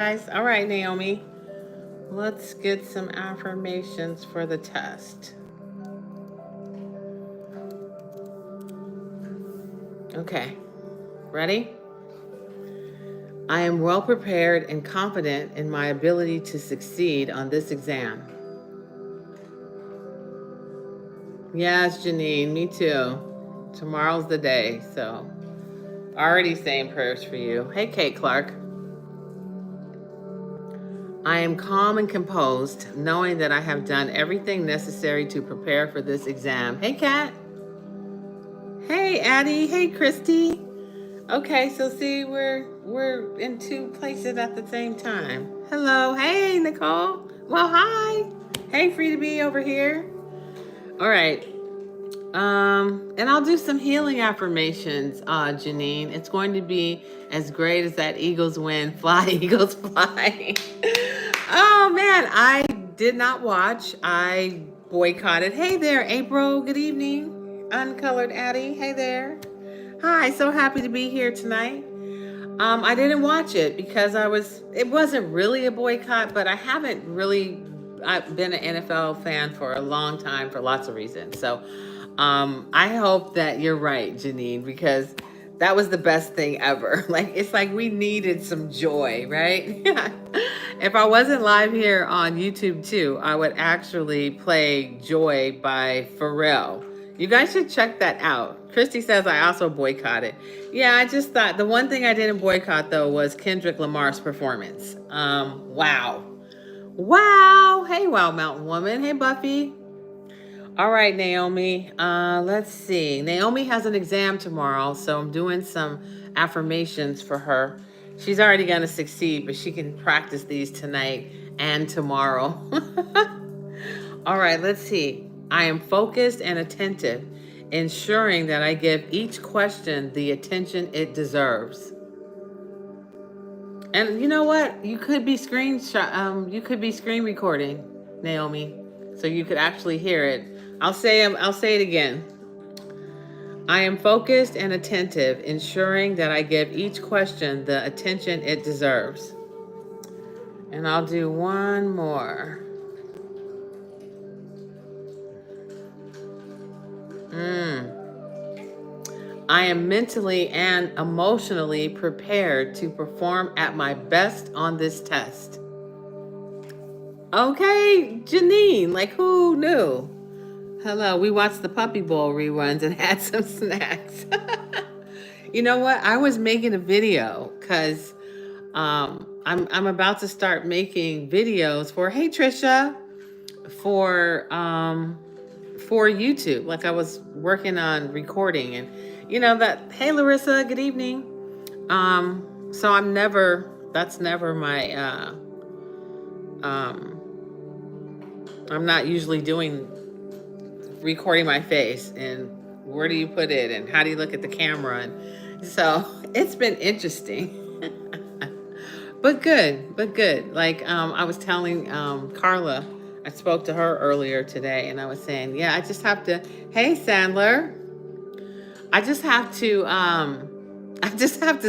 Guys, all right, Naomi, let's get some affirmations for the test. Okay, ready? I am well prepared and confident in my ability to succeed on this exam. Yes, Janine, me too. Tomorrow's the day, so already saying prayers for you. Hey, Kate Clark. I am calm and composed, knowing that I have done everything necessary to prepare for this exam. Hey, Kat. Hey, Addie. Hey, Christy. Okay, so see, we're in two places at the same time. Hello, hey, Nicole. Well, hi. Hey, free to be over here. All right. And I'll do some healing affirmations, Janine. It's going to be as great as that Eagles win. Fly, Eagles, fly. Oh man, I did not watch. I boycotted. Hey there, April. Good evening. Uncolored Addie. Hey there. Hi, so happy to be here tonight. I didn't watch it because it wasn't really a boycott, but I haven't really I've been an NFL fan for a long time for lots of reasons. So I hope that you're right, Janine, because that was the best thing ever. Like, it's like we needed some joy, right? If I wasn't live here on YouTube too, I would actually play Joy by Pharrell. You guys should check that out. Christy says I also boycotted. Yeah, I just thought the one thing I didn't boycott though was Kendrick Lamar's performance. Wow. Wow. Hey, Wild Mountain Woman. Hey, Buffy. All right, Naomi. Let's see. Naomi has an exam tomorrow, so I'm doing some affirmations for her. She's already going to succeed, but she can practice these tonight and tomorrow. All right, let's see. I am focused and attentive, ensuring that I give each question the attention it deserves. And you know what? You could be you could be screen recording, Naomi, so you could actually hear it. I'll say it again. I am focused and attentive, ensuring that I give each question the attention it deserves. And I'll do one more. I am mentally and emotionally prepared to perform at my best on this test. Okay, Janine, like who knew? Hello, we watched the Puppy Bowl reruns and had some snacks. You know what? I was making a video because I'm about to start making videos for Hey Trisha for YouTube. Like I was working on recording and that. Hey Larissa, good evening. So that's never my I'm not usually recording my face and where do you put it and how do you look at the camera, and so it's been interesting. but good. Like I was telling Carla, I spoke to her earlier today and I was saying, yeah, I just have to, hey Sandler, I just have to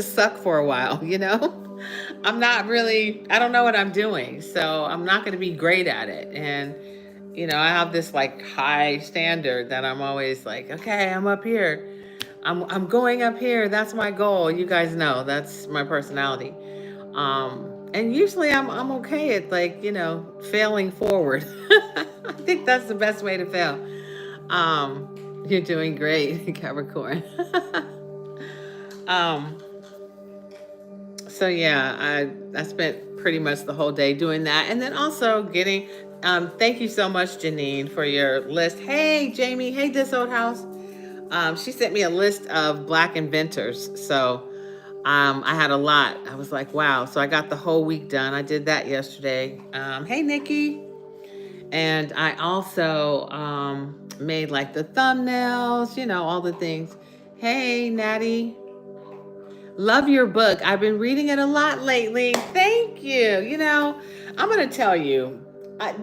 suck for a while. I don't know what I'm doing, so I'm not going to be great at it. And I have this like high standard that I'm always like, okay, I'm up here. I'm going up here. That's my goal. You guys know that's my personality. And usually I'm okay at failing forward. I think that's the best way to fail. You're doing great, Capricorn. So yeah, I spent pretty much the whole day doing that, and then also getting. Thank you so much, Janine, for your list. Hey, Jamie. Hey, This Old House. She sent me a list of Black inventors. So I had a lot. I was like, wow. So I got the whole week done. I did that yesterday. Hey, Nikki. And I also made like the thumbnails, all the things. Hey, Natty. Love your book. I've been reading it a lot lately. Thank you. I'm going to tell you, I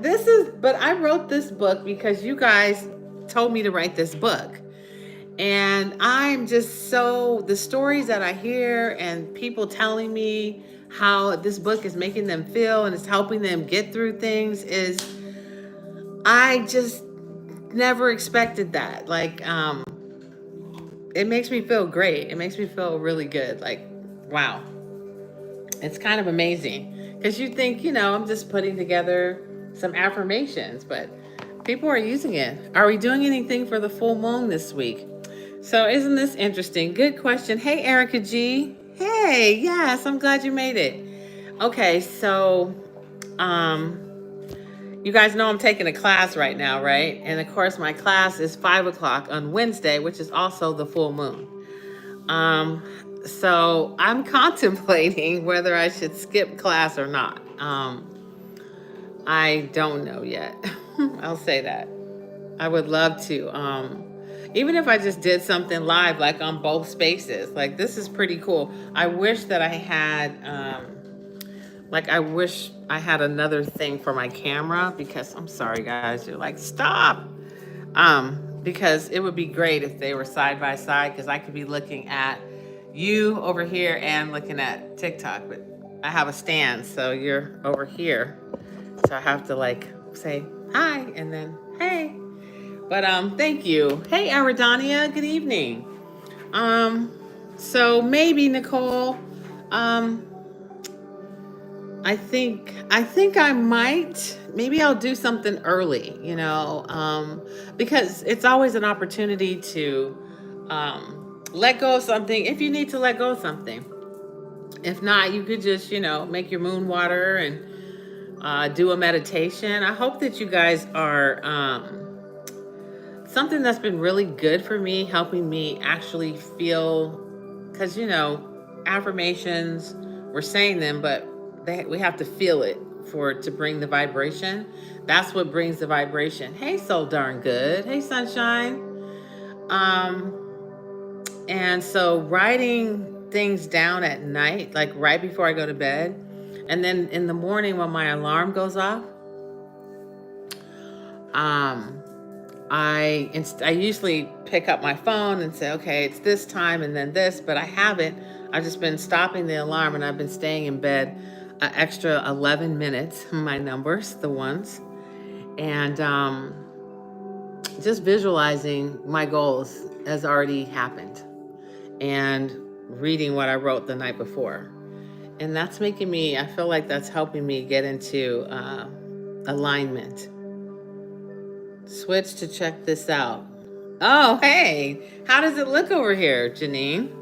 wrote this book because you guys told me to write this book. And I'm just the stories that I hear and people telling me how this book is making them feel and it's helping them get through things is, I just never expected that. Like, it makes me feel great. It makes me feel really good. Like, wow. It's kind of amazing because you think, I'm just putting together some affirmations, but people are using it. Are we doing anything for the full moon this week? So isn't this interesting? Good question. Hey, Erica G. Hey, yes, I'm glad you made it. Okay, so um, you guys know I'm taking a class right now, right? And of course, my class is 5 o'clock on Wednesday, which is also the full moon. So I'm contemplating whether I should skip class or not. I don't know yet. I'll say that. I would love to. Even if I just did something live, like on both spaces, like this is pretty cool. I wish that I had, I wish I had another thing for my camera because I'm sorry, guys. You're like, stop. Because it would be great if they were side by side because I could be looking at you over here and looking at TikTok. But I have a stand, so you're over here. So I have to say hi and then hey. But thank you. Hey, Aridania, good evening. So maybe Nicole, um, I think I might. Maybe I'll do something early, because it's always an opportunity to let go of something if you need to let go of something. If not, you could just, make your moon water and do a meditation. I hope that you guys are something that's been really good for me, helping me actually feel, because, affirmations, we're saying them, but we have to feel it for it to bring the vibration. That's what brings the vibration. Hey, so darn good. Hey, sunshine. Um, and so writing things down at night, like right before I go to bed, and then in the morning when my alarm goes off, um, I usually pick up my phone and say, okay, it's this time and then this, but I haven't. I've just been stopping the alarm and I've been staying in bed an extra 11 minutes, my numbers, the ones, and just visualizing my goals has already happened and reading what I wrote the night before. And that's making me, I feel like that's helping me get into alignment. Switch to check this out. Oh, hey, how does it look over here, Janine?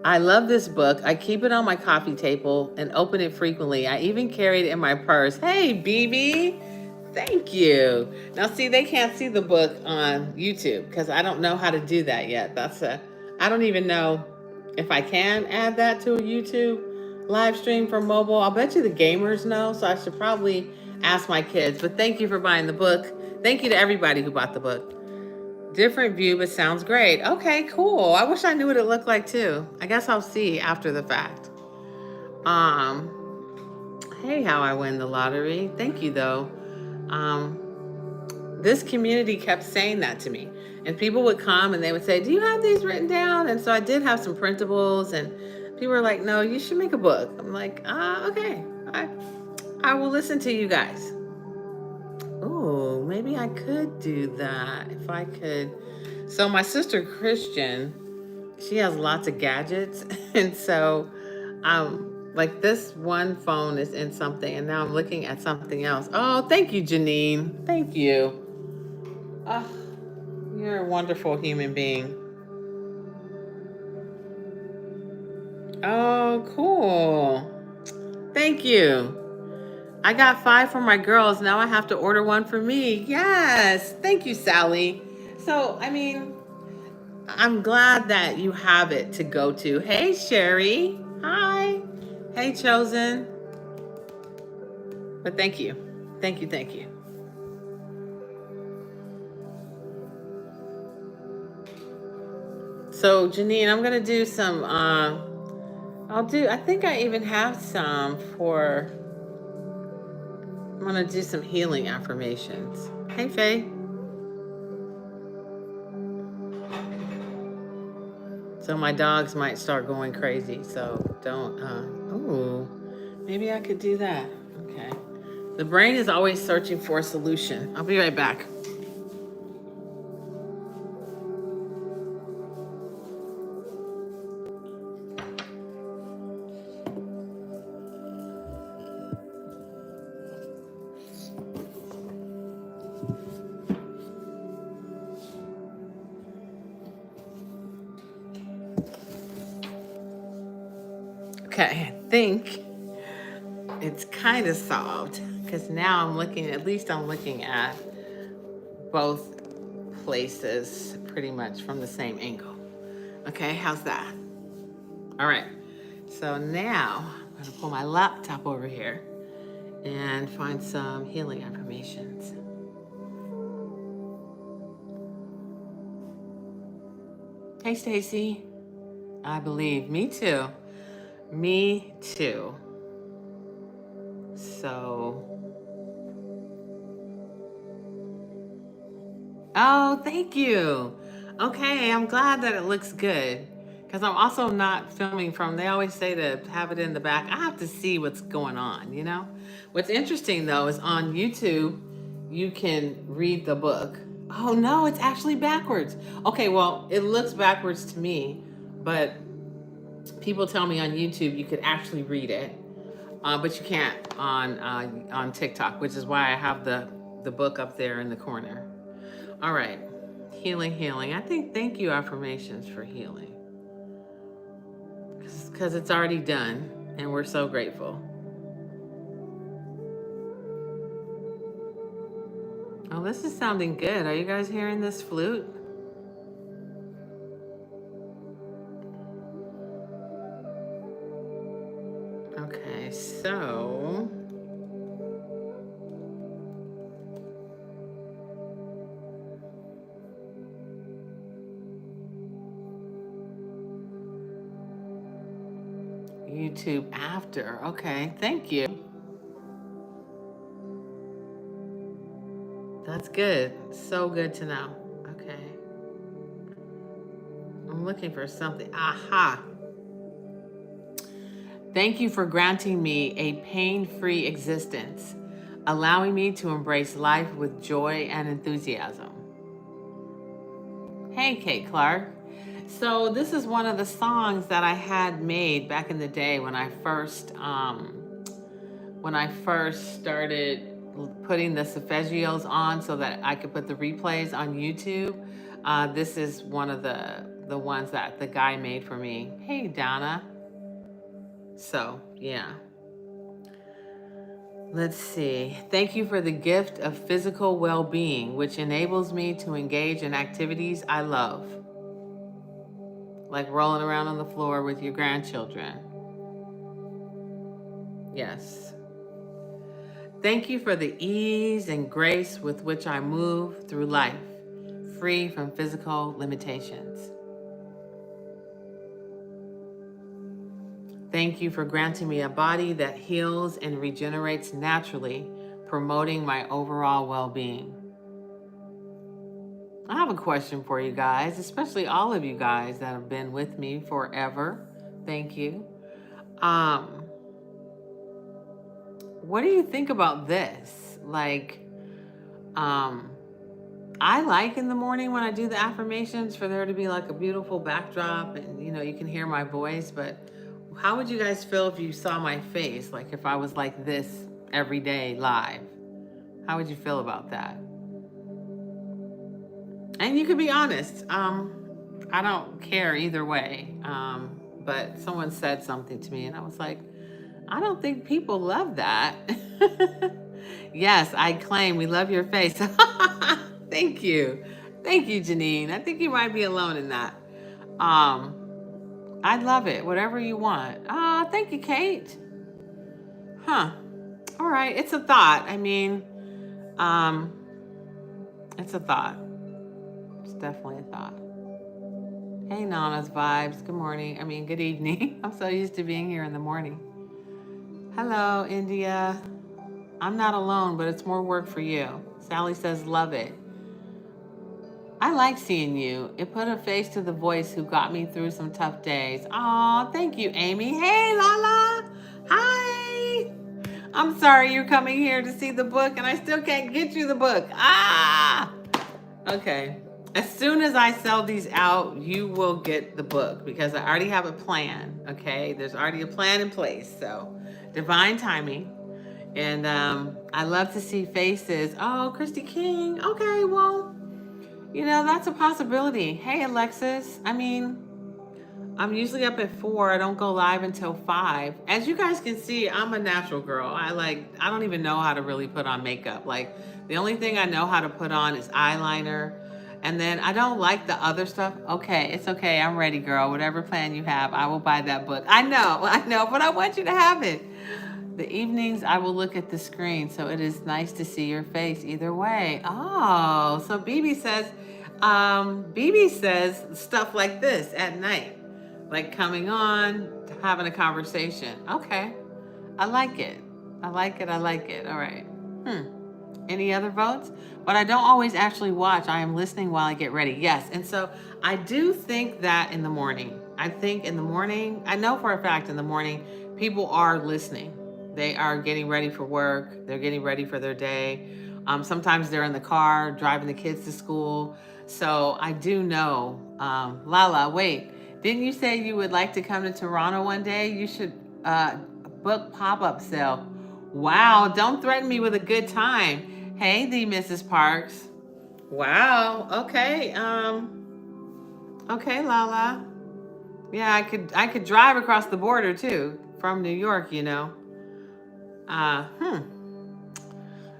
I love this book. I keep it on my coffee table and open it frequently. I even carry it in my purse. Hey, BB. Thank you. Now, see, they can't see the book on YouTube because I don't know how to do that yet. I don't even know if I can add that to a YouTube live stream for mobile. I'll bet you the gamers know, so I should probably ask my kids. But thank you for buying the book. Thank you to everybody who bought the book. Different view, but sounds great. Okay, cool. I wish I knew what it looked like too. I guess I'll see after the fact. Um, hey, how I win the lottery. Thank you though. This community kept saying that to me. And people would come and they would say, do you have these written down? And so I did have some printables and people were like, no, you should make a book. I'm like, okay. I will listen to you guys. Oh, maybe I could do that if I could. So my sister Christian, she has lots of gadgets. And so like this one phone is in something and now I'm looking at something else. Oh, thank you, Janine. Thank you. Oh, you're a wonderful human being. Oh, cool. Thank you. I got 5 for my girls. Now I have to order one for me. Yes. Thank you, Sally. So, I mean, I'm glad that you have it to go to. Hey, Sherry. Hi. Hey, Chosen. But thank you. Thank you. Thank you. So, Janine, I'm going to do some, I think I even have some for, I'm going to do some healing affirmations. Hey, Faye. So my dogs might start going crazy. So don't, ooh, maybe I could do that. Okay. The brain is always searching for a solution. I'll be right back. Okay, I think it's kind of solved because now I'm looking, at least I'm looking at both places pretty much from the same angle. Okay, how's that? All right, so now I'm gonna pull my laptop over here and find some healing affirmations. Hey, Stacy. I believe. Me too. Me too. So, oh, thank you. Okay, I'm glad that it looks good because I'm also not filming from, they always say to have it in the back. I have to see what's going on, you know? What's interesting though is on YouTube, you can read the book. Oh no, it's actually backwards. Okay, well, it looks backwards to me, but people tell me on YouTube you could actually read it, but you can't on TikTok, which is why I have the book up there in the corner. All right, healing, healing. I think thank you affirmations for healing, because it's already done, and we're so grateful. Oh, this is sounding good. Are you guys hearing this flute? Okay, so YouTube after. Okay, thank you. That's good. So good to know. Okay. I'm looking for something. Aha. Thank you for granting me a pain-free existence, allowing me to embrace life with joy and enthusiasm. Hey, Kate Clark. So this is one of the songs that I had made back in the day when I first started putting the solfeggios on so that I could put the replays on YouTube. This is one of the ones that the guy made for me. Hey, Donna. So, yeah. Let's see. Thank you for the gift of physical well-being, which enables me to engage in activities I love, like rolling around on the floor with your grandchildren. Yes. Thank you for the ease and grace with which I move through life, free from physical limitations. Thank you for granting me a body that heals and regenerates naturally, promoting my overall well-being. I have a question for you guys, especially all of you guys that have been with me forever. Thank you. What do you think about this? Like, I like in the morning when I do the affirmations for there to be like a beautiful backdrop and, you know, you can hear my voice, but how would you guys feel if you saw my face? Like if I was like this every day live, how would you feel about that? And you could be honest. I don't care either way. But someone said something to me and I was like, I don't think people love that. Yes, I claim we love your face. Thank you. Thank you, Janine. I think you might be alone in that. I love it. Whatever you want. Thank you, Kate. Huh. All right. It's a thought. I mean, it's a thought. It's definitely a thought. Hey, Nana's vibes. Good morning. I mean, good evening. I'm so used to being here in the morning. Hello, India. I'm not alone, but it's more work for you. Sally says, love it. I like seeing you. It put a face to the voice who got me through some tough days. Oh, thank you, Amy. Hey, Lala. Hi. I'm sorry you're coming here to see the book and I still can't get you the book. Ah. Okay. As soon as I sell these out, you will get the book because I already have a plan. Okay. There's already a plan in place. So, divine timing. And I love to see faces. Oh, Christy King. Okay. Well, that's a possibility. Hey, Alexis. I mean, I'm usually up at 4. I don't go live until 5. As you guys can see, I'm a natural girl. I don't even know how to really put on makeup. Like, the only thing I know how to put on is eyeliner. And then I don't like the other stuff. Okay, it's okay. I'm ready, girl. Whatever plan you have, I will buy that book. I know, but I want you to have it. The evenings, I will look at the screen, so it is nice to see your face either way. Oh, so BB says stuff like this at night, like coming on, having a conversation. Okay, I like it. I like it. I like it. All right. Any other votes? But I don't always actually watch. I am listening while I get ready. Yes. And so I do think that in the morning, I know for a fact in the morning, people are listening. They are getting ready for work. They're getting ready for their day. Sometimes they're in the car driving the kids to school. So I do know. Lala, wait, didn't you say you would like to come to Toronto one day? You should book pop-up sale. Wow, don't threaten me with a good time. Hey, the Mrs. Parks. Wow. Okay. Okay, Lala. Yeah, I could drive across the border too from New York. Uh, hmm.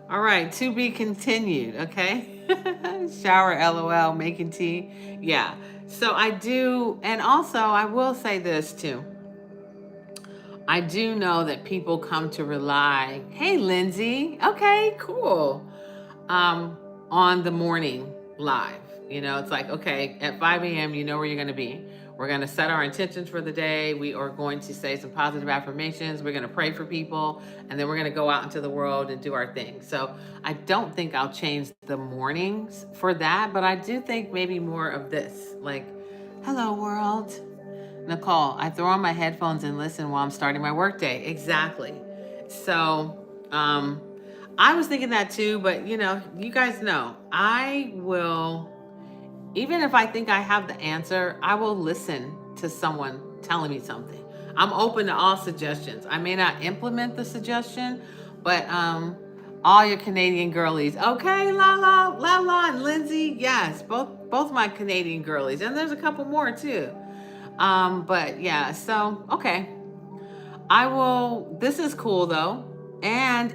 All right, to be continued, okay? Shower, LOL, making tea. Yeah. So I do, and also I will say this too. I do know that people come to rely, hey, Lindsay, okay, cool, on the morning live. It's like, okay, at 5 a.m., you know where you're going to be. We're going to set our intentions for the day. We are going to say some positive affirmations. We're going to pray for people. And then we're going to go out into the world and do our thing. So I don't think I'll change the mornings for that. But I do think maybe more of this. Like, hello, world. Nicole, I throw on my headphones and listen while I'm starting my workday. Exactly. So, I was thinking that too, but you guys know, I will, even if I think I have the answer, I will listen to someone telling me something. I'm open to all suggestions. I may not implement the suggestion, but all your Canadian girlies, okay, La, and Lindsay, yes, both my Canadian girlies, and there's a couple more too. But yeah, so okay. I will, this is cool though. And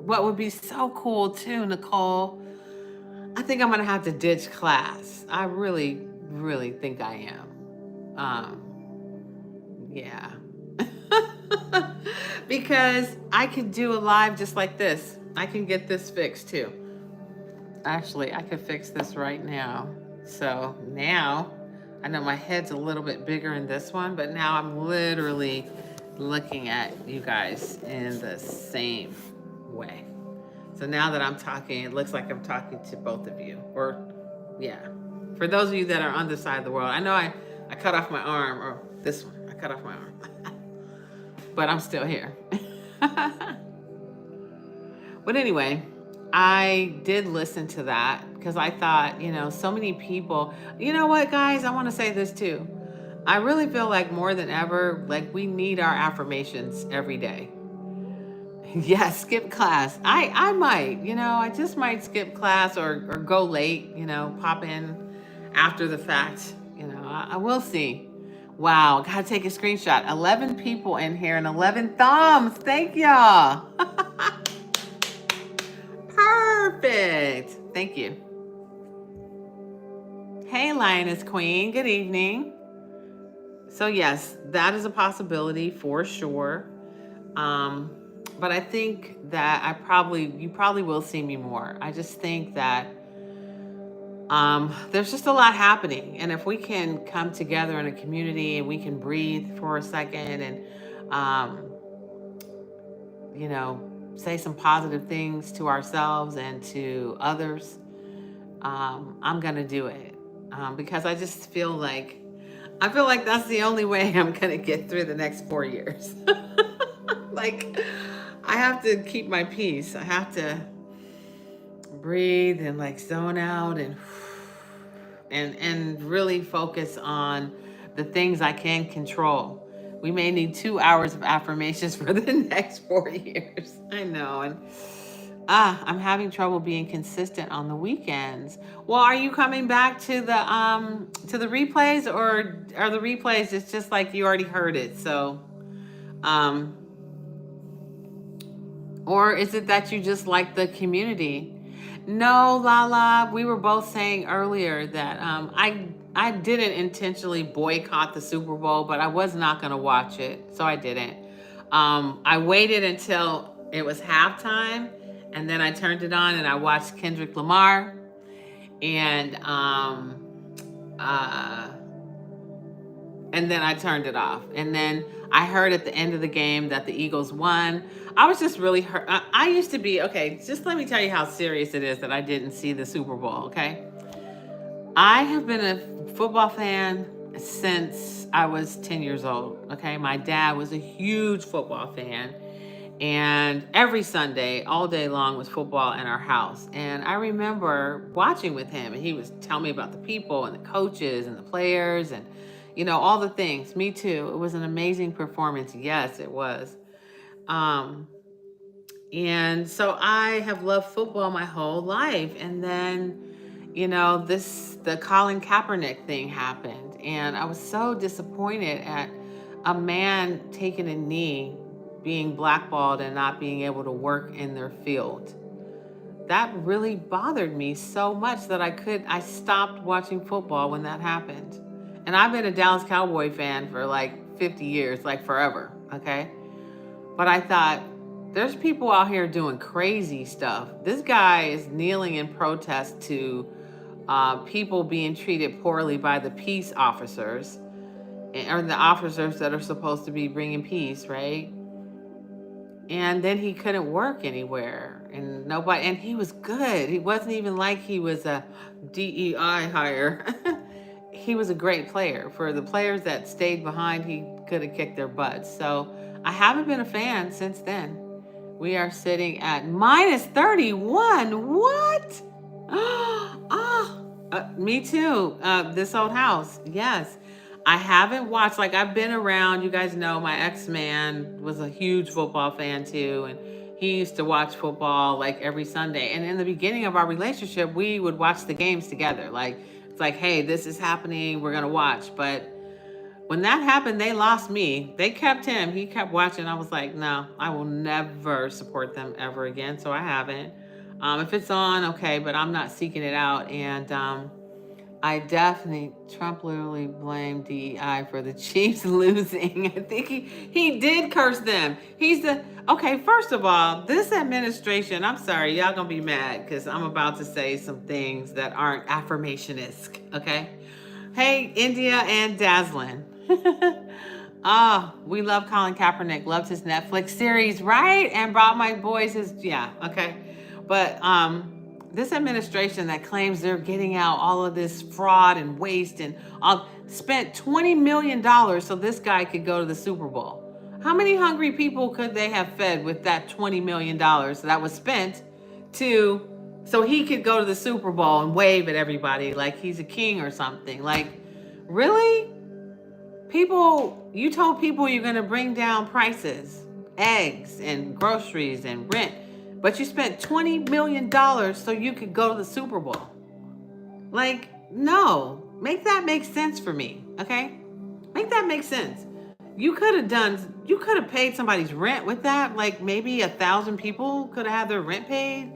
what would be so cool too, Nicole, I think I'm gonna have to ditch class. I really, really think I am. Yeah. Because I could do a live just like this. I can get this fixed too. Actually, I could fix this right now. So now, I know my head's a little bit bigger in this one, but now I'm literally looking at you guys in the same way. So now that I'm talking, it looks like I'm talking to both of you. Or, yeah. For those of you that are on this side of the world, I know I cut off my arm, or this one, I cut off my arm. But I'm still here. But anyway, I did listen to that because I thought, so many people, you know what, guys, I want to say this too. I really feel like more than ever, like we need our affirmations every day. Yes, skip class. I might, I just might skip class or go late, pop in after the fact. I will see. Wow, gotta take a screenshot. 11 people in here and 11 thumbs. Thank y'all. Perfect. Thank you. Hey, Lioness Queen. Good evening. So yes, that is a possibility for sure. But I think that you probably will see me more. I just think that there's just a lot happening. And if we can come together in a community and we can breathe for a second and, say some positive things to ourselves and to others, I'm going to do it. Because I just feel like, that's the only way I'm going to get through the next 4 years. Like, I have to keep my peace. I have to breathe and like zone out and really focus on the things I can control. We may need 2 hours of affirmations for the next 4 years. I know. And I'm having trouble being consistent on the weekends. Well, are you coming back to the replays, or are the replays it's just like you already heard it? So um or is it that you just like the community? No, Lala, we were both saying earlier that I didn't intentionally boycott the Super Bowl, but I was not going to watch it, so I didn't. I waited until it was halftime, and then I turned it on and I watched Kendrick Lamar, and uh, and then I turned it off. And then I heard at the end of the game that the Eagles won. I was just really hurt. I used to be, okay, just let me tell you how serious it is that I didn't see the Super Bowl, okay? I have been a football fan since I was 10 years old, okay? My dad was a huge football fan. And every Sunday, all day long, was football in our house. And I remember watching with him, and he was telling me about the people and the coaches and the players and, all the things. Me too. It was an amazing performance. Yes, it was. Um, and so I have loved football my whole life. And then, the Colin Kaepernick thing happened. And I was so disappointed at a man taking a knee, being blackballed and not being able to work in their field. That really bothered me so much that I stopped watching football when that happened. And I've been a Dallas Cowboy fan for like 50 years, like forever, okay? But I thought, there's people out here doing crazy stuff. This guy is kneeling in protest to people being treated poorly by the peace officers, or the officers that are supposed to be bringing peace, right? And then he couldn't work anywhere, and he was good. He wasn't even like he was a DEI hire. He was a great player. For the players that stayed behind, he could have kicked their butts. So I haven't been a fan since then. We are sitting at minus 31. What? Me too. This old house. Yes. I haven't watched, like, I've been around. You guys know my ex-man was a huge football fan too. And he used to watch football like every Sunday. And in the beginning of our relationship, we would watch the games together. Like, it's like, hey, this is happening. We're going to watch. But when that happened, they lost me. They kept him. He kept watching. I was like, no, I will never support them ever again. So I haven't. If it's on, okay, but I'm not seeking it out. And I definitely, Trump literally blamed DEI for the Chiefs losing. I think he did curse them. Okay, first of all, this administration, I'm sorry, y'all gonna be mad because I'm about to say some things that aren't affirmation-esque, okay? Hey, India and Dazzlin. We love Colin Kaepernick. Loved his Netflix series, right? And brought my boys okay. But this administration that claims they're getting out all of this fraud and waste and spent $20 million so this guy could go to the Super Bowl. How many hungry people could they have fed with that $20 million that was spent so he could go to the Super Bowl and wave at everybody like he's a king or something? Like, really? You told people you're going to bring down prices, eggs and groceries and rent, but you spent $20 million so you could go to the Super Bowl. Like, no. Make that make sense for me, okay? Make that make sense. You could have paid somebody's rent with that. Like, maybe 1,000 people could have had their rent paid.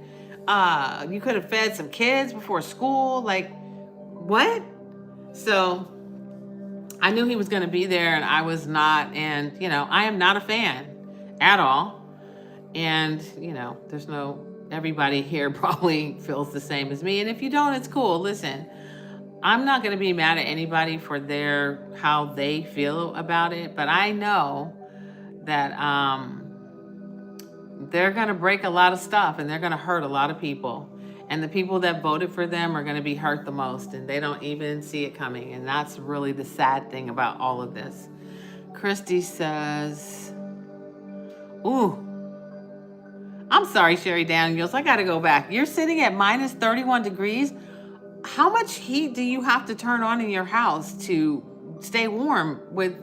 You could have fed some kids before school. Like, what? So I knew he was going to be there, and I was not. And, I am not a fan at all. And, everybody here probably feels the same as me. And if you don't, it's cool. Listen, I'm not going to be mad at anybody for how they feel about it. But I know that they're going to break a lot of stuff, and they're going to hurt a lot of people. And the people that voted for them are going to be hurt the most, and they don't even see it coming. And that's really the sad thing about all of this. Christy says, ooh, I'm sorry, Sherry Daniels. I got to go back. You're sitting at minus 31 degrees. How much heat do you have to turn on in your house to stay warm with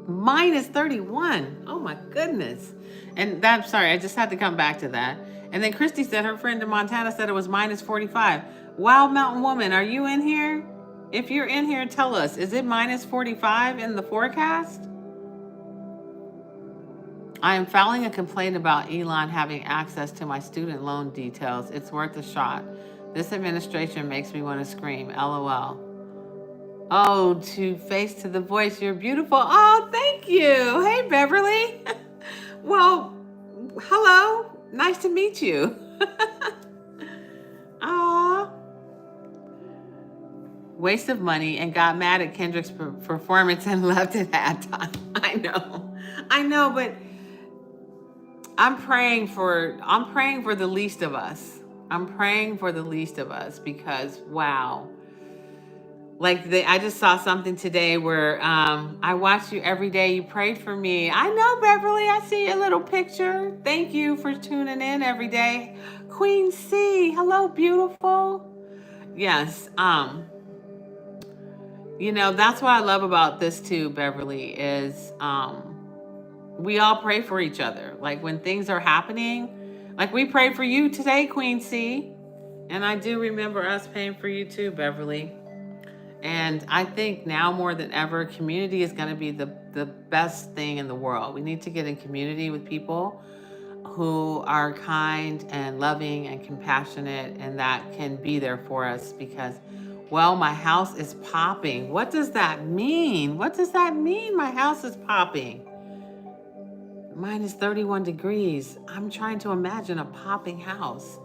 minus 31? Oh my goodness. And that's, sorry, I just had to come back to that. And then Christy said her friend in Montana said it was minus 45. Wild Mountain Woman, are you in here? If you're in here, tell us, is it minus 45 in the forecast? I am filing a complaint about Elon having access to my student loan details. It's worth a shot. This administration makes me want to scream. LOL. Oh, to face to the voice, you're beautiful. Oh, thank you. Hey, Beverly. Well, hello. Nice to meet you. Aw. Waste of money and got mad at Kendrick's performance and left it at time. I know, but I'm praying for the least of us. I'm praying for the least of us because, wow. Like I just saw something today where I watch you every day. You prayed for me. I know, Beverly. I see your little picture. Thank you for tuning in every day. Queen C, hello, beautiful. Yes. That's what I love about this too, Beverly, is we all pray for each other. Like when things are happening, like we prayed for you today, Queen C. And I do remember us praying for you too, Beverly. And I think now more than ever, community is going to be the best thing in the world. We need to get in community with people who are kind and loving and compassionate and that can be there for us because, well, my house is popping. What does that mean? What does that mean? My house is popping. Minus 31 degrees. I'm trying to imagine a popping house.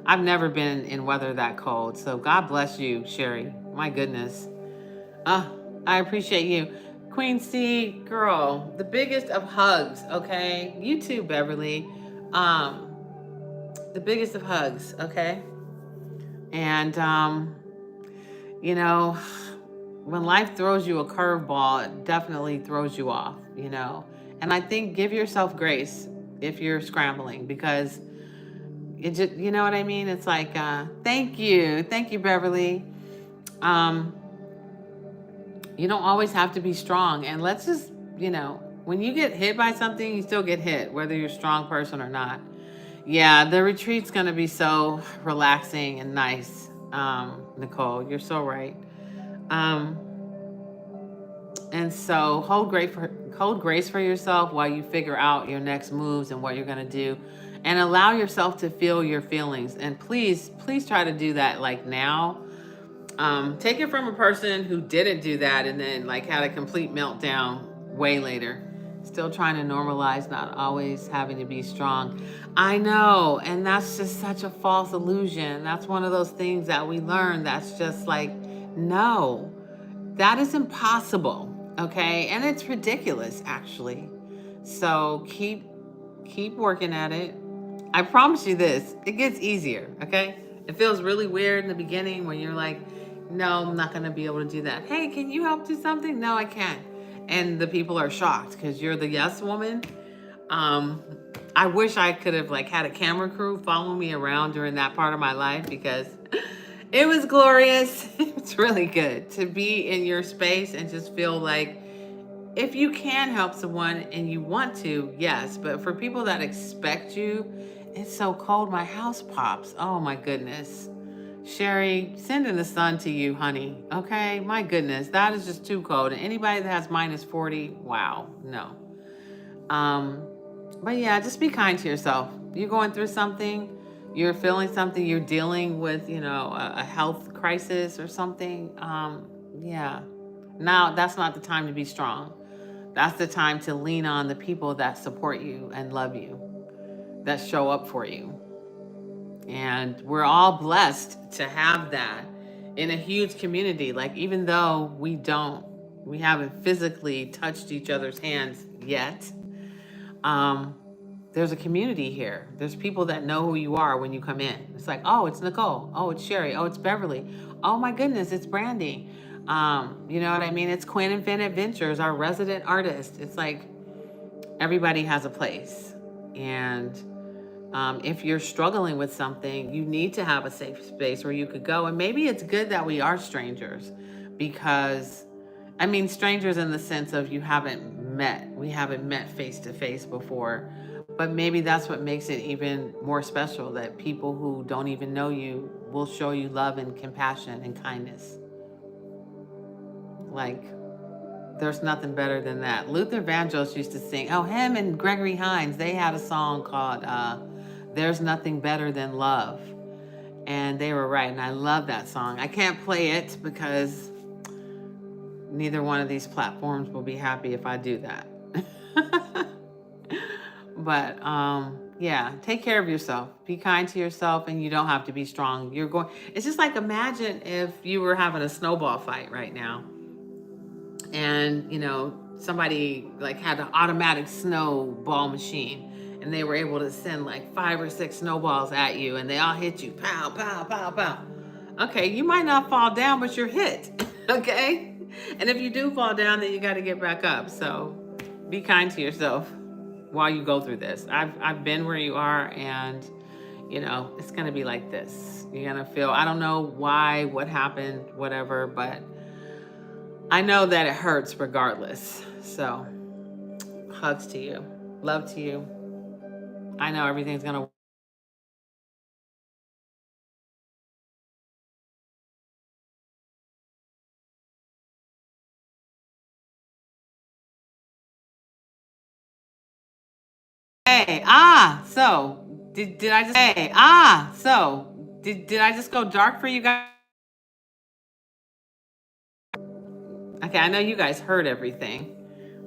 I've never been in weather that cold. So God bless you, Sherry. My goodness. I appreciate you. Queen C, girl, the biggest of hugs, okay? You too, Beverly. The biggest of hugs, okay? And, when life throws you a curveball, it definitely throws you off, And I think give yourself grace if you're scrambling because it just, you know what I mean? It's like, thank you, Beverly. You don't always have to be strong. And let's just, when you get hit by something, you still get hit, whether you're a strong person or not. Yeah, the retreat's going to be so relaxing and nice, Nicole. You're so right. And so hold grace for yourself while you figure out your next moves and what you're going to do. And allow yourself to feel your feelings. And please try to do that like now. Take it from a person who didn't do that and then like had a complete meltdown way later. Still trying to normalize not always having to be strong. I know, and that's just such a false illusion. That's one of those things that we learn that's just like, no, that is impossible, okay? And it's ridiculous, actually. So keep working at it. I promise you this, it gets easier, okay? It feels really weird in the beginning when you're like, no, I'm not going to be able to do that. Hey, can you help do something? No, I can't. And the people are shocked because you're the yes woman. I wish I could have had a camera crew follow me around during that part of my life because it was glorious. It's really good to be in your space and just feel like if you can help someone and you want to, yes. But for people that expect you, it's so cold, my house pops. Oh my goodness. Sherry, sending the sun to you, honey. Okay, my goodness, that is just too cold. And anybody that has minus 40, wow, no. But yeah, just be kind to yourself. You're going through something, you're feeling something, you're dealing with, a health crisis or something. Yeah. Now that's not the time to be strong. That's the time to lean on the people that support you and love you, that show up for you. And we're all blessed to have that in a huge community. Like, even though we haven't physically touched each other's hands yet, there's a community here. There's people that know who you are when you come in. It's like, oh, it's Nicole. Oh, it's Sherry. Oh, it's Beverly. Oh my goodness, it's Brandy. You know what I mean? It's Quinn and Finn Adventures, our resident artist. It's like everybody has a place. And if you're struggling with something, you need to have a safe space where you could go. And maybe it's good that we are strangers, because, I mean, strangers in the sense of we haven't met face to face before. But maybe that's what makes it even more special, that people who don't even know you will show you love and compassion and kindness. Like, there's nothing better than that. Luther Vandross used to sing, oh, him and Gregory Hines, they had a song called There's Nothing Better Than Love. And they were right, and I love that song. I can't play it because neither one of these platforms will be happy if I do that. But yeah, take care of yourself. Be kind to yourself, and you don't have to be strong. It's just like, imagine if you were having a snowball fight right now, and somebody like had an automatic snowball machine, and they were able to send like 5 or 6 snowballs at you, and they all hit you, pow, pow, pow, pow. Okay, you might not fall down, but you're hit. Okay, and if you do fall down, then you got to get back up. So be kind to yourself while you go through this. I've been where you are, and it's gonna be like this. You're gonna feel, I don't know why, what happened, whatever, but I know that it hurts regardless. So hugs to you, love to you. I know everything's gonna. Hey, did I just did I just go dark for you guys? Okay, I know you guys heard everything,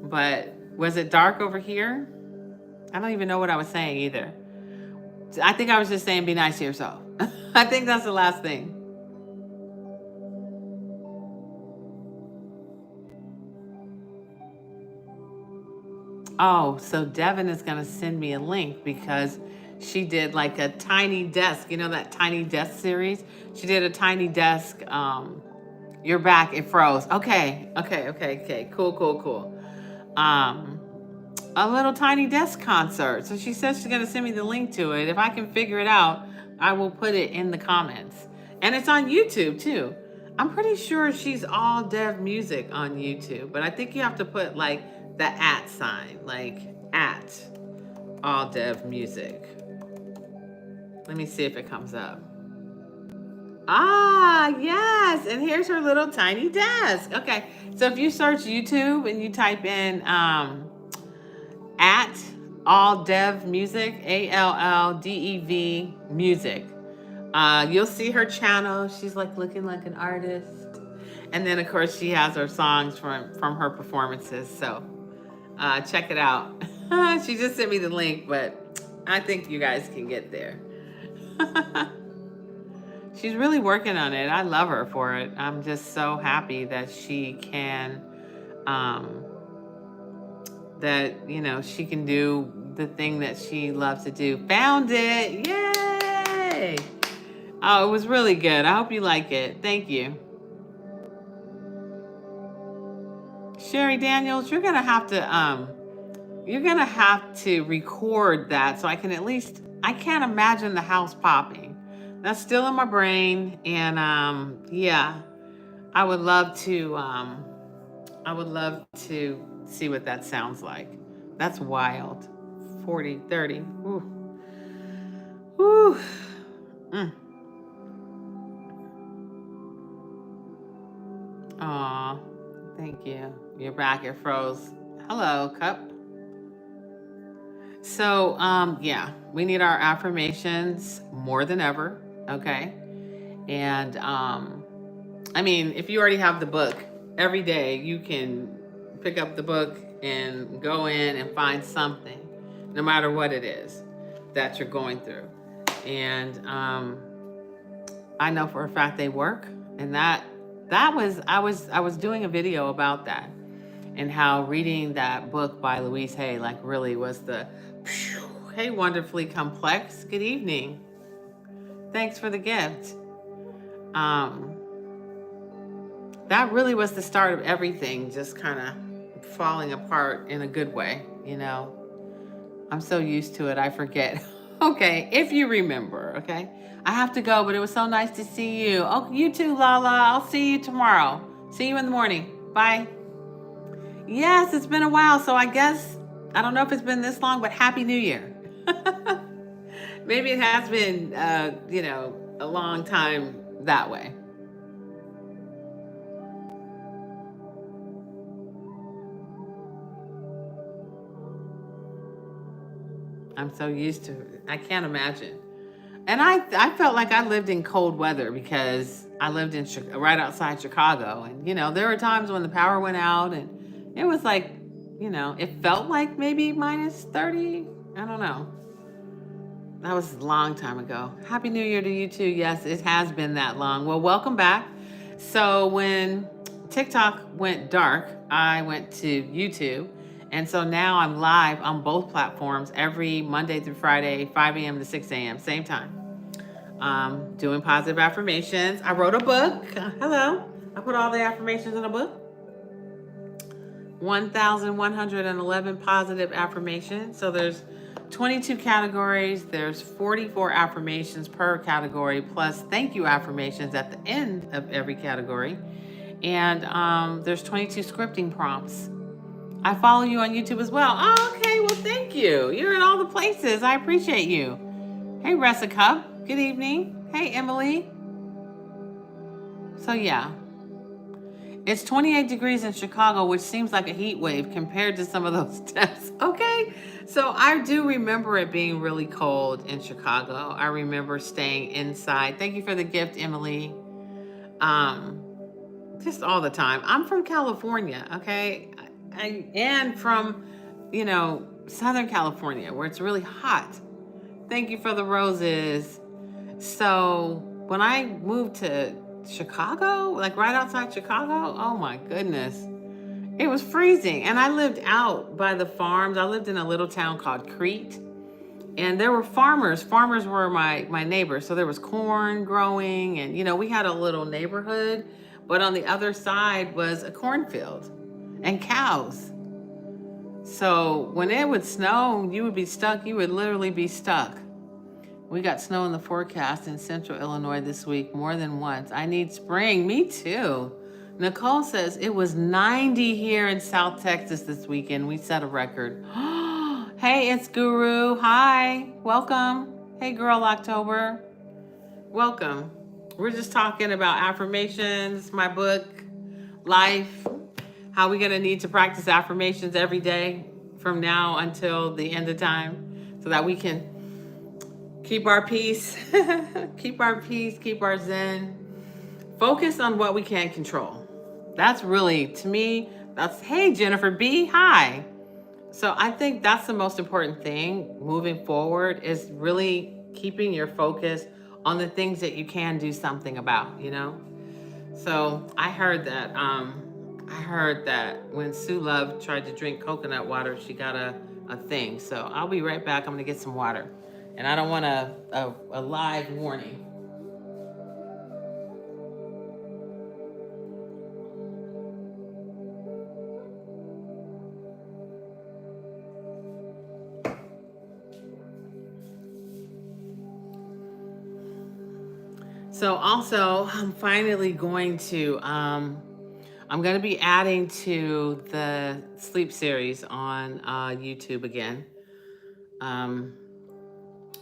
but was it dark over here? I don't even know what I was saying either. I think I was just saying be nice to yourself. I think that's the last thing. Oh, so Devin is going to send me a link because she did like a tiny desk. You know that tiny desk series? She did a tiny desk. You're back. It froze. Okay. Cool. Um, a little tiny desk concert. So she says she's going to send me the link to it. If I can figure it out, I will put it in the comments. And it's on YouTube too. I'm pretty sure she's all dev music on YouTube, but I think you have to put like the @ sign, like at all dev music. Let me see if it comes up. Ah, yes. And here's her little tiny desk. Okay. So if you search YouTube and you type in at all dev music, ALLDEV music, you'll see her channel. She's like looking like an artist. And then of course she has her songs from her performances. So check it out. She just sent me the link, but I think you guys can get there. She's really working on it. I love her for it. I'm just so happy that she can, she can do the thing that she loves to do. Found it. Yay. Oh, it was really good. I hope you like it. Thank you. Sherry Daniels, you're gonna have to record that so I can at least, I can't imagine the house popping. That's still in my brain, and yeah, I would love to see what that sounds like. That's wild. 40, 30. Ooh. Ooh. Mm. Aw, thank you. You're back. It froze. Hello, Cup. So, yeah, we need our affirmations more than ever. Okay. And, I mean, if you already have the book, every day you can pick up the book and go in and find something, no matter what it is that you're going through. And I know for a fact they work. And I was doing a video about that. and how reading that book by Louise Hay like really was the hey, wonderfully complex. Good evening. Thanks for the gift. Um, that really was the start of everything, just kind of falling apart in a good way, you know. I'm so used to it, I forget. Okay, if you remember, okay? I have to go, but it was so nice to see you. Oh, you too, Lala. I'll see you tomorrow. See you in the morning. Bye. Yes, it's been a while, so I guess, I don't know if it's been this long, but Happy New Year. Maybe it has been, a long time that way. I'm so used to it. I can't imagine. And I felt like I lived in cold weather because I lived in right outside Chicago. And, there were times when the power went out and it was like, it felt like maybe minus 30. I don't know. That was a long time ago. Happy New Year to you too. Yes, it has been that long. Well, welcome back. So when TikTok went dark, I went to YouTube. And so now I'm live on both platforms every Monday through Friday, 5 a.m. to 6 a.m., same time. Doing positive affirmations. I wrote a book. Hello. I put all the affirmations in a book. 1,111 positive affirmations. So there's 22 categories. There's 44 affirmations per category, plus thank you affirmations at the end of every category. And there's 22 scripting prompts. I follow you on YouTube as well. Oh, okay. Well, thank you. You're in all the places. I appreciate you. Hey, Resica. Good evening. Hey, Emily. So, yeah. It's 28 degrees in Chicago, which seems like a heat wave compared to some of those temps. Okay. So I do remember it being really cold in Chicago. I remember staying inside. Thank you for the gift, Emily. Just all the time. I'm from California, okay? And from, Southern California, where it's really hot. Thank you for the roses. So when I moved to Chicago, like right outside Chicago, oh my goodness, it was freezing. And I lived out by the farms. I lived in a little town called Crete, and there were farmers. Farmers were my neighbors. So there was corn growing, and we had a little neighborhood, but on the other side was a cornfield and cows. So when it would snow, you would be stuck. You would literally be stuck. We got snow in the forecast in central Illinois this week more than once. I need spring. Me too. Nicole says it was 90 here in South Texas this weekend. We set a record. Hey, it's Guru. Hi. Welcome. Hey, Girl October. Welcome. We're just talking about affirmations, my book, life, how we're going to need to practice affirmations every day from now until the end of time so that we can keep our peace, keep our zen, focus on what we can control. That's really, to me, hey, Jennifer B, hi. So I think that's the most important thing moving forward is really keeping your focus on the things that you can do something about, So I heard that when Sue Love tried to drink coconut water, she got a thing. So I'll be right back. I'm gonna get some water. And I don't want a live warning. So also, I'm finally going to, I'm going to be adding to the sleep series on YouTube again.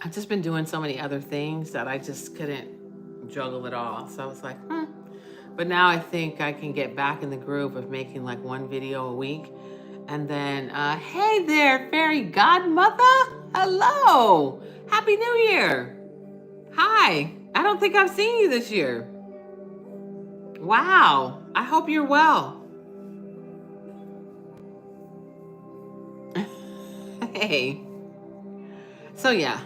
I've just been doing so many other things that I just couldn't juggle it all. So I was like, But now I think I can get back in the groove of making like one video a week. And then, hey there, fairy godmother. Hello. Happy New Year. Hi. I don't think I've seen you this year. Wow. I hope you're well. Hey. So yeah,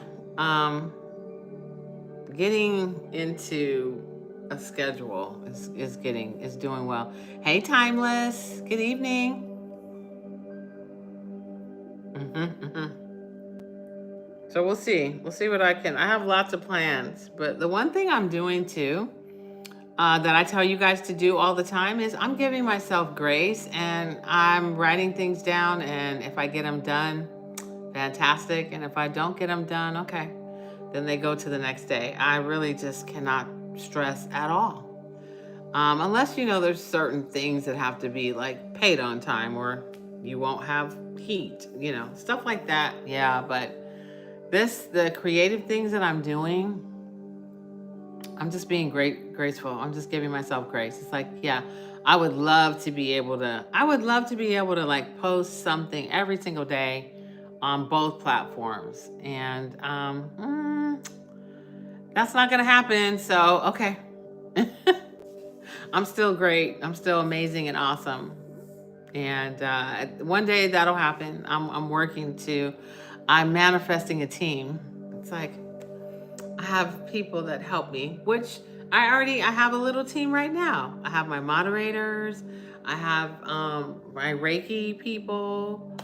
getting into a schedule is doing well. Hey, Timeless. Good evening. So we'll see. We'll see what I have lots of plans. But the one thing I'm doing too, that I tell you guys to do all the time is I'm giving myself grace and I'm writing things down. And if I get them done, fantastic. And if I don't get them done, okay, then they go to the next day. I really just cannot stress at all. Unless, there's certain things that have to be like paid on time or you won't have heat, stuff like that. Yeah, but the creative things that I'm doing, I'm just being graceful. I'm just giving myself grace. It's like, yeah, I would love to be able to like post something every single day on both platforms. And that's not going to happen. So, okay. I'm still great. I'm still amazing and awesome. And one day that'll happen. I'm manifesting a team. It's like I have people that help me, which I have a little team right now. I have my moderators. I have my Reiki people.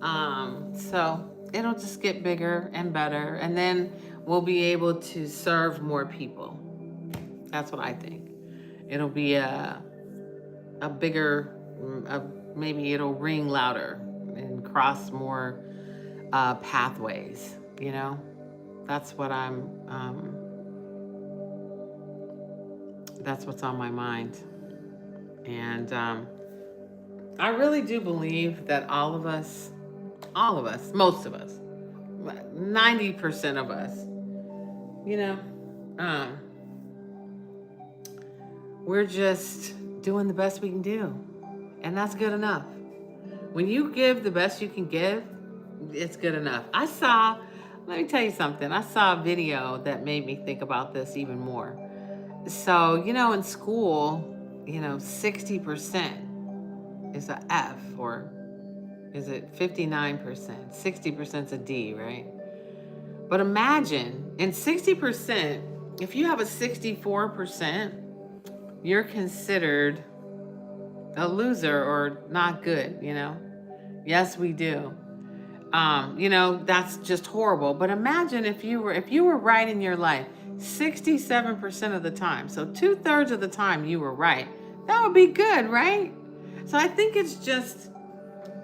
So it'll just get bigger and better. And then we'll be able to serve more people. That's what I think. It'll be a bigger, maybe it'll ring louder and cross more pathways, That's what that's what's on my mind. And I really do believe that all of us, most of us, 90% of us, we're just doing the best we can do. And that's good enough. When you give the best you can give, it's good enough. Let me tell you something. I saw a video that made me think about this even more. So, in school, 60% is a F, or is it 59%? 60% is a D, right? But imagine, in 60%, if you have a 64%, you're considered a loser or not good, Yes, we do. That's just horrible. But imagine if you were right in your life 67% of the time. So 2/3 of the time you were right. That would be good, right? So I think it's just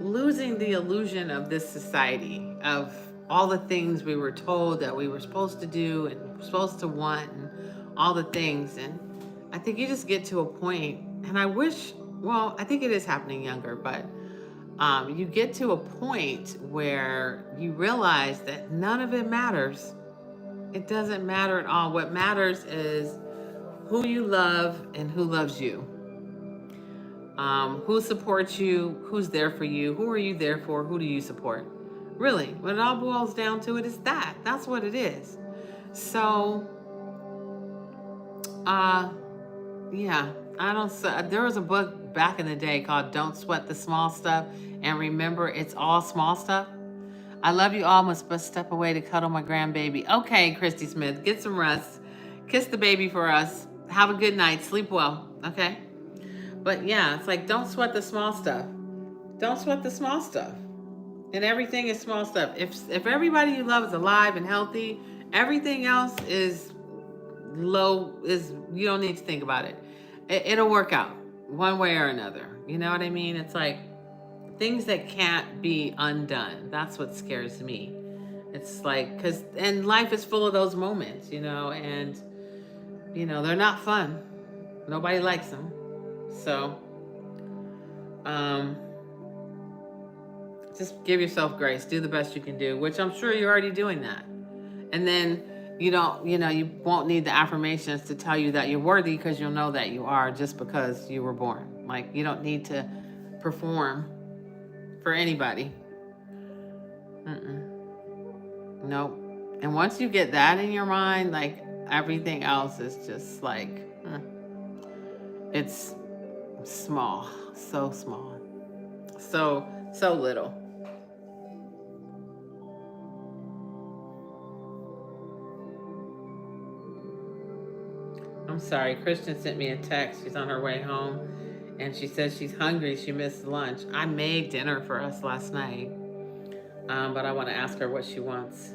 losing the illusion of this society, of all the things we were told that we were supposed to do and supposed to want and all the things. And I think you just get to a point, and I think it is happening younger, but you get to a point where you realize that none of it matters. It doesn't matter at all. What matters is who you love and who loves you. Who supports you, who's there for you, who are you there for, who do you support? Really, when it all boils down to it, is that. That's what it is. So, yeah, there was a book back in the day called Don't Sweat the Small Stuff and Remember It's All Small Stuff. I love you all, must step away to cuddle my grandbaby. Okay, Christy Smith, get some rest. Kiss the baby for us. Have a good night. Sleep well, okay? But yeah, it's like, don't sweat the small stuff. Don't sweat the small stuff. And everything is small stuff. If everybody you love is alive and healthy, everything else is you don't need to think about it. It'll work out one way or another. You know what I mean? It's like things that can't be undone. That's what scares me. It's like, and life is full of those moments, and, they're not fun. Nobody likes them. So, just give yourself grace. Do the best you can do, which I'm sure you're already doing that. And then you won't need the affirmations to tell you that you're worthy, because you'll know that you are just because you were born. Like, you don't need to perform for anybody. Nope. And once you get that in your mind, like, everything else is just like, it's small, so small, so little. I'm sorry, Christian sent me a text. She's on her way home and she says she's hungry. She missed lunch. I made dinner for us last night. But I want to ask her what she wants.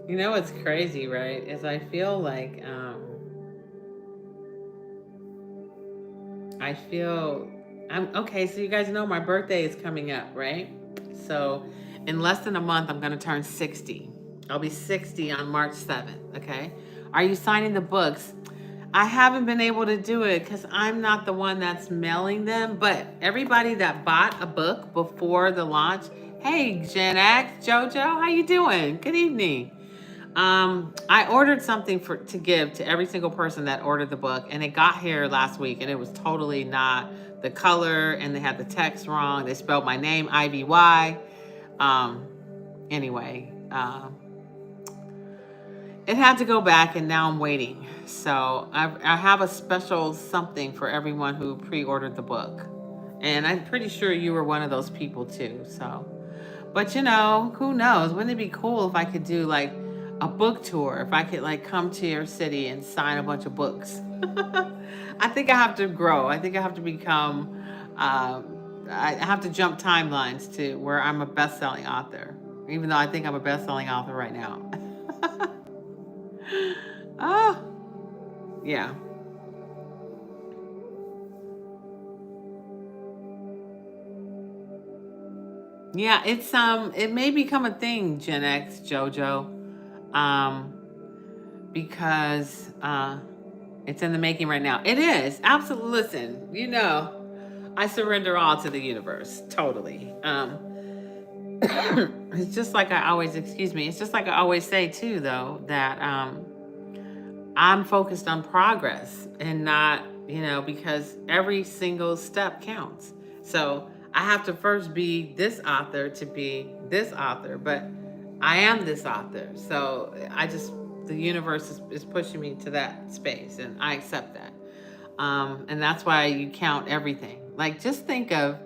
You know what's crazy, right? Is I feel like I feel I'm okay. So you guys know my birthday is coming up, right? So in less than a month, I'm gonna turn 60. I'll be 60 on March 7th. Okay. Are you signing the books? I haven't been able to do it because I'm not the one that's mailing them. But everybody that bought a book before the launch, hey Gen X, JoJo, how you doing? Good evening. I ordered something to give to every single person that ordered the book, and it got here last week, and it was totally not the color, and they had the text wrong. They spelled my name IVY. Um, anyway, it had to go back, and now I'm waiting. So I have a special something for everyone who pre-ordered the book, and I'm pretty sure you were one of those people too. So. But who knows? Wouldn't it be cool if I could do like a book tour? If I could like come to your city and sign a bunch of books. I think I have to grow. I think I have to become. I have to jump timelines to where I'm a best-selling author, even though I think I'm a best-selling author right now. Oh, yeah. Yeah, it may become a thing, Gen X, JoJo. Because it's in the making right now. It is. Absolutely. Listen, I surrender all to the universe. Totally. It's just like I always, excuse me, it's just like I always say too, though, that I'm focused on progress and not, because every single step counts. So I have to first be this author to be this author, but I am this author. So the universe is pushing me to that space, and I accept that. And that's why you count everything. Like, just think of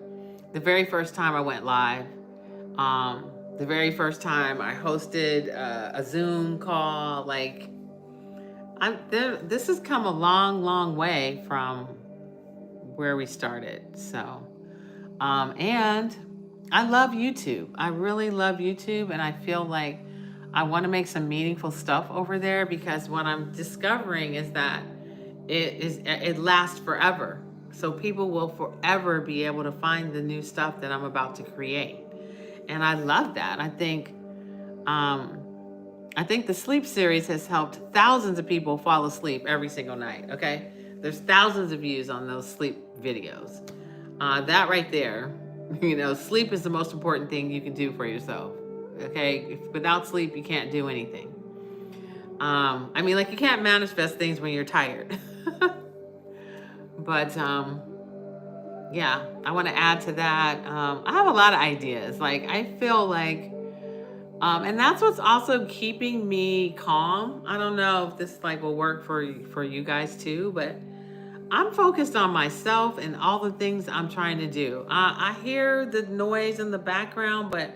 the very first time I went live, the very first time I hosted a Zoom call. Like, this has come a long, long way from where we started. So, and I love YouTube. I really love YouTube, and I feel like I want to make some meaningful stuff over there, because what I'm discovering is that it lasts forever. So people will forever be able to find the new stuff that I'm about to create. And I love that. Um, I think the sleep series has helped thousands of people fall asleep every single night. Okay. There's thousands of views on those sleep videos. That right there, sleep is the most important thing you can do for yourself. Okay. Without sleep, you can't do anything. I mean, like, you can't manifest things when you're tired. But yeah, I want to add to that. I have a lot of ideas. Like, I feel like, and that's what's also keeping me calm. I don't know if this like will work for you guys too, but I'm focused on myself and all the things I'm trying to do. I hear the noise in the background, but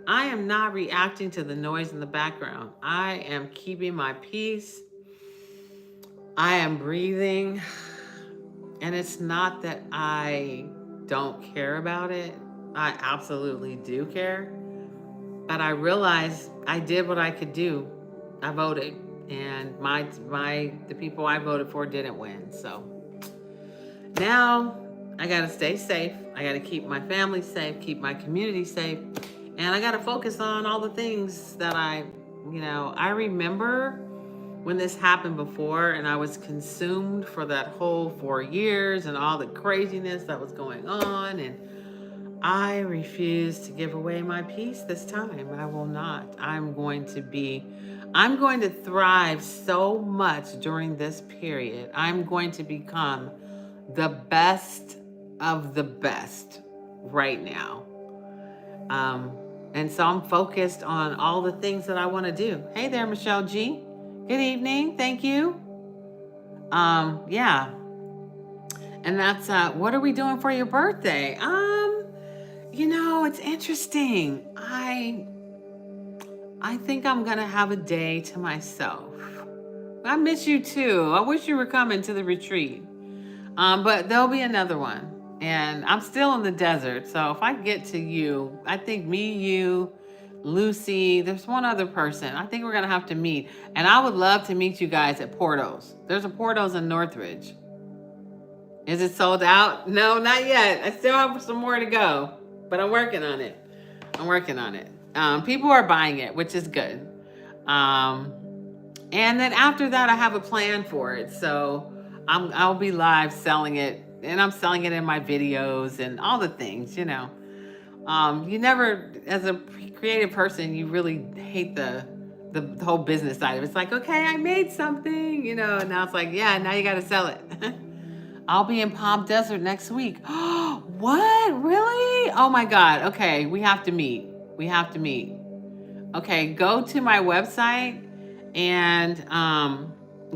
I am not reacting to the noise in the background. I am keeping my peace. I am breathing. And it's not that I don't care about it. I absolutely do care. But I realized I did what I could do. I voted, and the people I voted for didn't win. So now I got to stay safe. I got to keep my family safe, keep my community safe, and I got to focus on all the things that I remember when this happened before, and I was consumed for that whole 4 years and all the craziness that was going on, and I refuse to give away my peace this time. I will not. I'm going to thrive so much during this period. I'm going to become the best of the best right now. And so I'm focused on all the things that I want to do. Hey there, Michelle G. Good evening. Thank you. Yeah. And that's what are we doing for your birthday? It's interesting. I think I'm gonna have a day to myself. I miss you too. I wish you were coming to the retreat. But there'll be another one. And I'm still in the desert. So if I get to you, I think me, you, Lucy, there's one other person. I think we're going to have to meet. And I would love to meet you guys at Porto's. There's a Porto's in Northridge. Is it sold out? No, not yet. I still have some more to go, but I'm working on it. People are buying it, which is good. And then after that, I have a plan for it. So I'll be live selling it, and I'm selling it in my videos and all the things, you know. You never, as a creative person, you really hate the whole business side of it. It's like, okay, I made something, you know, and now it's like, yeah, now you got to sell it. I'll be in Palm Desert next week. What? Really? Oh my God. Okay, we have to meet. Okay, go to my website and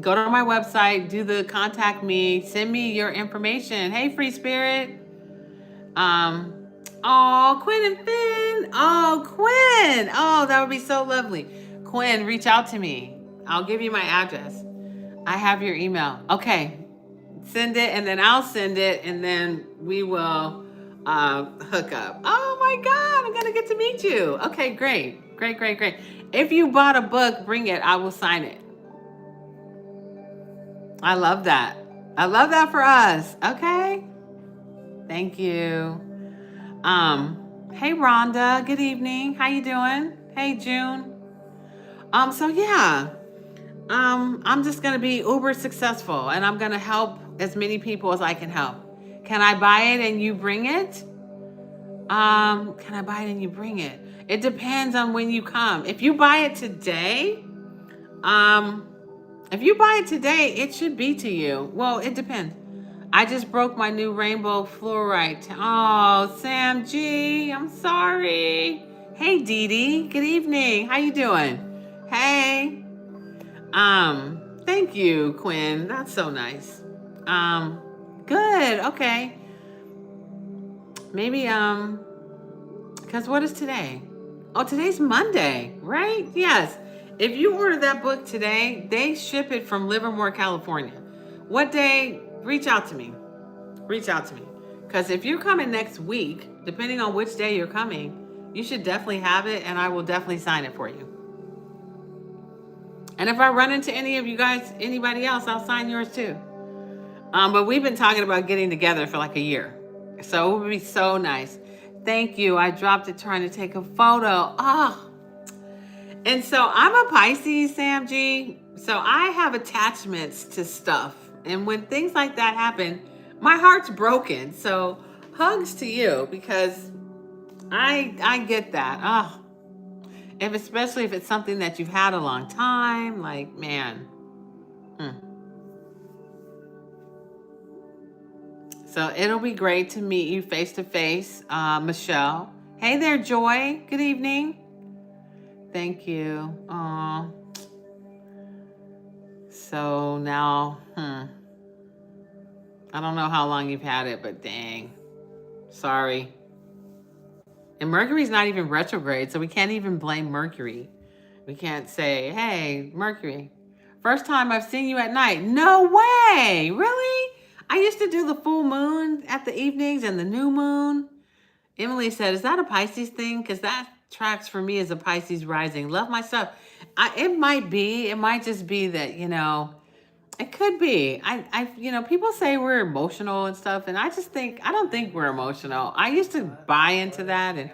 go to my website, do the contact me, send me your information. Hey, Free Spirit. Oh, Quinn and Finn. Oh, Quinn. Oh, that would be so lovely. Quinn, reach out to me. I'll give you my address. I have your email. Okay. Send it, and then I'll send it, and then we will hook up. Oh my God, I'm going to get to meet you. Okay, great. If you bought a book, bring it. I will sign it. I love that. For us. Okay. Thank you. Hey Rhonda, good evening. How you doing? Hey June. So yeah, I'm just gonna be uber successful, and I'm gonna help as many people as I can help. Can I buy it and you bring it? It depends on when you come. If you buy it today, it should be to you. Well, it depends. I just broke my new rainbow fluorite. Oh, Sam G, I'm sorry. Hey, Dee Dee, good evening. How you doing? Hey. Thank you, Quinn. That's so nice. Good. Okay. Maybe, because what is today? Oh, today's Monday, right? Yes. If you order that book today, they ship it from Livermore, California. What day? Reach out to me. Because if you're coming next week, depending on which day you're coming, you should definitely have it, and I will definitely sign it for you. And if I run into any of you guys, anybody else, I'll sign yours too. But we've been talking about getting together for like a year. So it would be so nice. Thank you. I dropped it trying to take a photo. Oh. And so I'm a Pisces, Sam G. So I have attachments to stuff. And when things like that happen, my heart's broken. So hugs to you, because I get that. Oh. Especially if it's something that you've had a long time, like, man. So it'll be great to meet you face to face, Michelle. Hey there, Joy. Good evening. Thank you. So now, I don't know how long you've had it, but dang. Sorry. And Mercury's not even retrograde, so we can't even blame Mercury. We can't say, hey, Mercury, first time I've seen you at night. No way. Really? I used to do the full moon at the evenings and the new moon. Emily said, is that a Pisces thing? Because that tracks for me as a Pisces rising. Love my stuff. It might be. It might just be that, you know, it could be. People say we're emotional and stuff, and I don't think we're emotional. I used to buy into that, and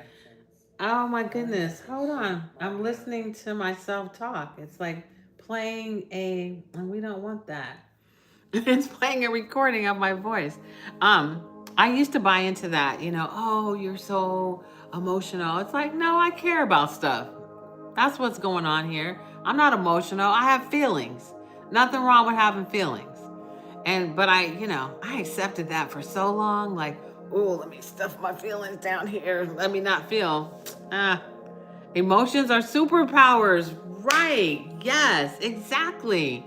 oh my goodness, hold on. I'm listening to myself talk. It's like and we don't want that. It's playing a recording of my voice. I used to buy into that, oh, you're so emotional. It's like, no, I care about stuff. That's what's going on here. I'm not emotional. I have feelings. Nothing wrong with having feelings. But I accepted that for so long, like, oh, let me stuff my feelings down here. Let me not feel. Emotions are superpowers. Right. Yes, exactly.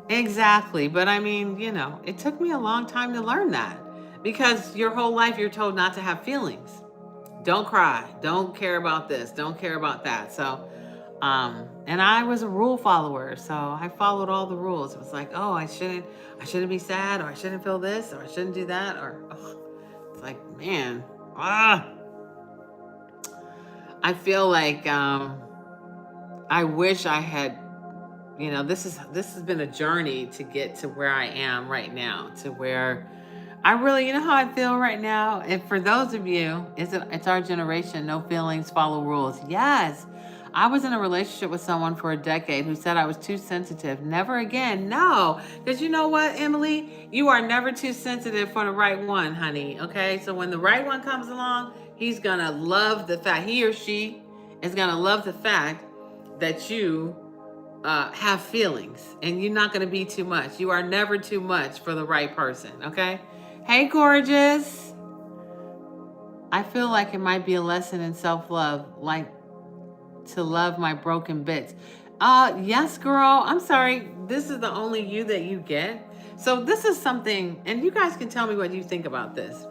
But I mean, it took me a long time to learn that, because your whole life you're told not to have feelings. Don't cry. Don't care about this. Don't care about that. So And I was a rule follower, so I followed all the rules. It was like, oh, I shouldn't be sad, or I shouldn't feel this, or I shouldn't do that, or it's like, man, I feel like I wish I had, this has been a journey to get to where I am right now, to where I really, how I feel right now. And for those of you, it's our generation, no feelings, follow rules. Yes. I was in a relationship with someone for a decade who said I was too sensitive. Never again. No. Because you know what, Emily? You are never too sensitive for the right one, honey. Okay? So when the right one comes along, he's going to love the fact, he or she is going to love the fact that you have feelings, and you're not going to be too much. You are never too much for the right person. Okay? Hey, gorgeous. I feel like it might be a lesson in self-love, like to love my broken bits. Yes, girl. I'm sorry. This is the only you that you get. So this is something, and you guys can tell me what you think about this.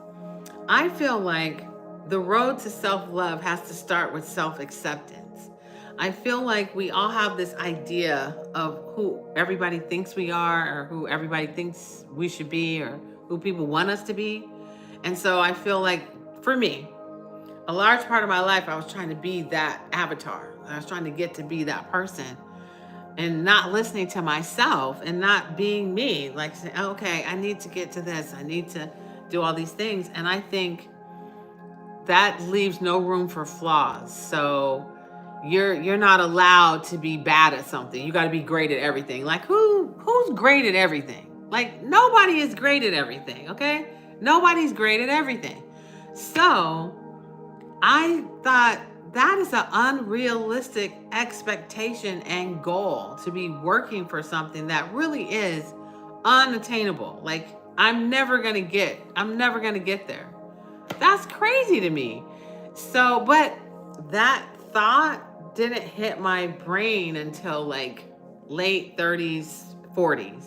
I feel like the road to self-love has to start with self-acceptance. I feel like we all have this idea of who everybody thinks we are, or who everybody thinks we should be, or who people want us to be. And so I feel like, for me, a large part of my life, I was trying to be that avatar. I was trying to get to be that person, and not listening to myself and not being me. Like, saying, okay, I need to get to this. I need to do all these things. And I think that leaves no room for flaws. So you're not allowed to be bad at something. You got to be great at everything. Like, who's great at everything? Like, nobody is great at everything, okay? Nobody's great at everything. So I thought that is an unrealistic expectation and goal, to be working for something that really is unattainable. Like, I'm never going to get there. That's crazy to me. So, but that thought didn't hit my brain until like late 30s, 40s.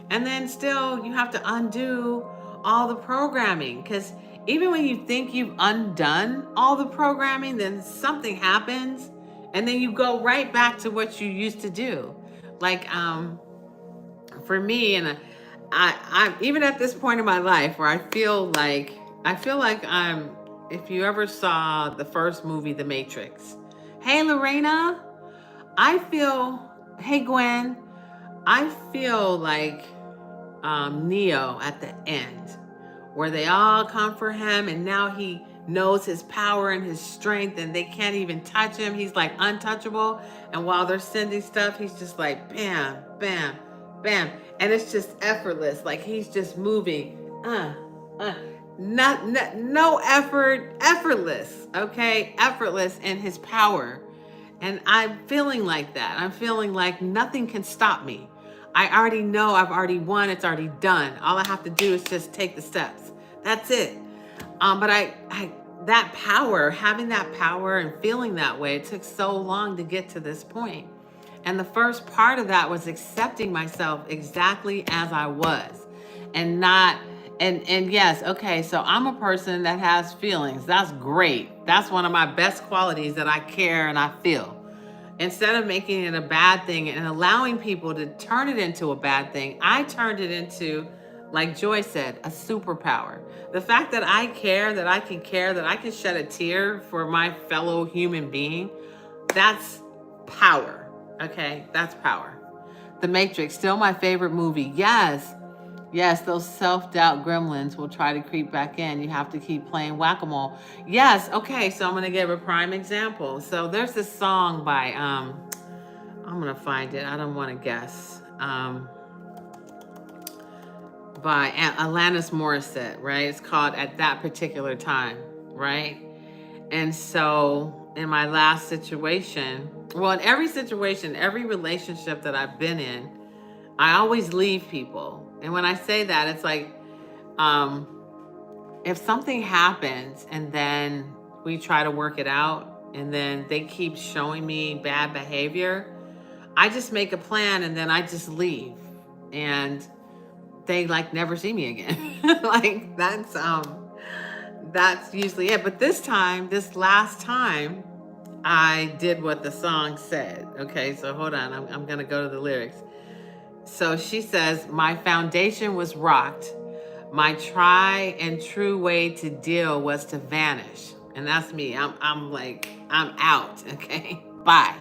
And then still you have to undo all the programming, because even when you think you've undone all the programming, then something happens and then you go right back to what you used to do. Like, for me, and I'm even at this point in my life where I feel like I'm, if you ever saw the first movie, The Matrix. Hey, Lorena, hey, Gwen, I feel like Neo at the end, where they all come for him, and now he knows his power and his strength, and they can't even touch him. He's like untouchable. And while they're sending stuff, he's just like bam, bam, bam. And it's just effortless. Like, he's just moving. No effort, effortless. Okay? Effortless in his power. And I'm feeling like that. I'm feeling like nothing can stop me. I already know I've already won. It's already done. All I have to do is just take the steps. That's it. But that power, having that power and feeling that way, it took so long to get to this point. And the first part of that was accepting myself exactly as I was, and not, and yes, okay, so I'm a person that has feelings. That's great. That's one of my best qualities, that I care and I feel. Instead of making it a bad thing and allowing people to turn it into a bad thing, I turned it into, like Joy said, a superpower. The fact that I care, that I can shed a tear for my fellow human being, that's power. Okay, that's power. The Matrix, still my favorite movie. Yes, those self-doubt gremlins will try to creep back in. You have to keep playing whack-a-mole. Yes, okay, so I'm going to give a prime example. So there's this song by, I'm going to find it. I don't want to guess. By Alanis Morissette, right? It's called At That Particular Time, right? And so in my last situation, well, in every situation, every relationship that I've been in, I always leave people. And when I say that, it's like, if something happens and then we try to work it out and then they keep showing me bad behavior, I just make a plan and then I just leave. And they like never see me again. Like, that's usually it. But this last time, I did what the song said. Okay, so hold on. I'm going to go to the lyrics. So she says, my foundation was rocked. My try and true way to deal was to vanish. And that's me. I'm like, I'm out. Okay, bye.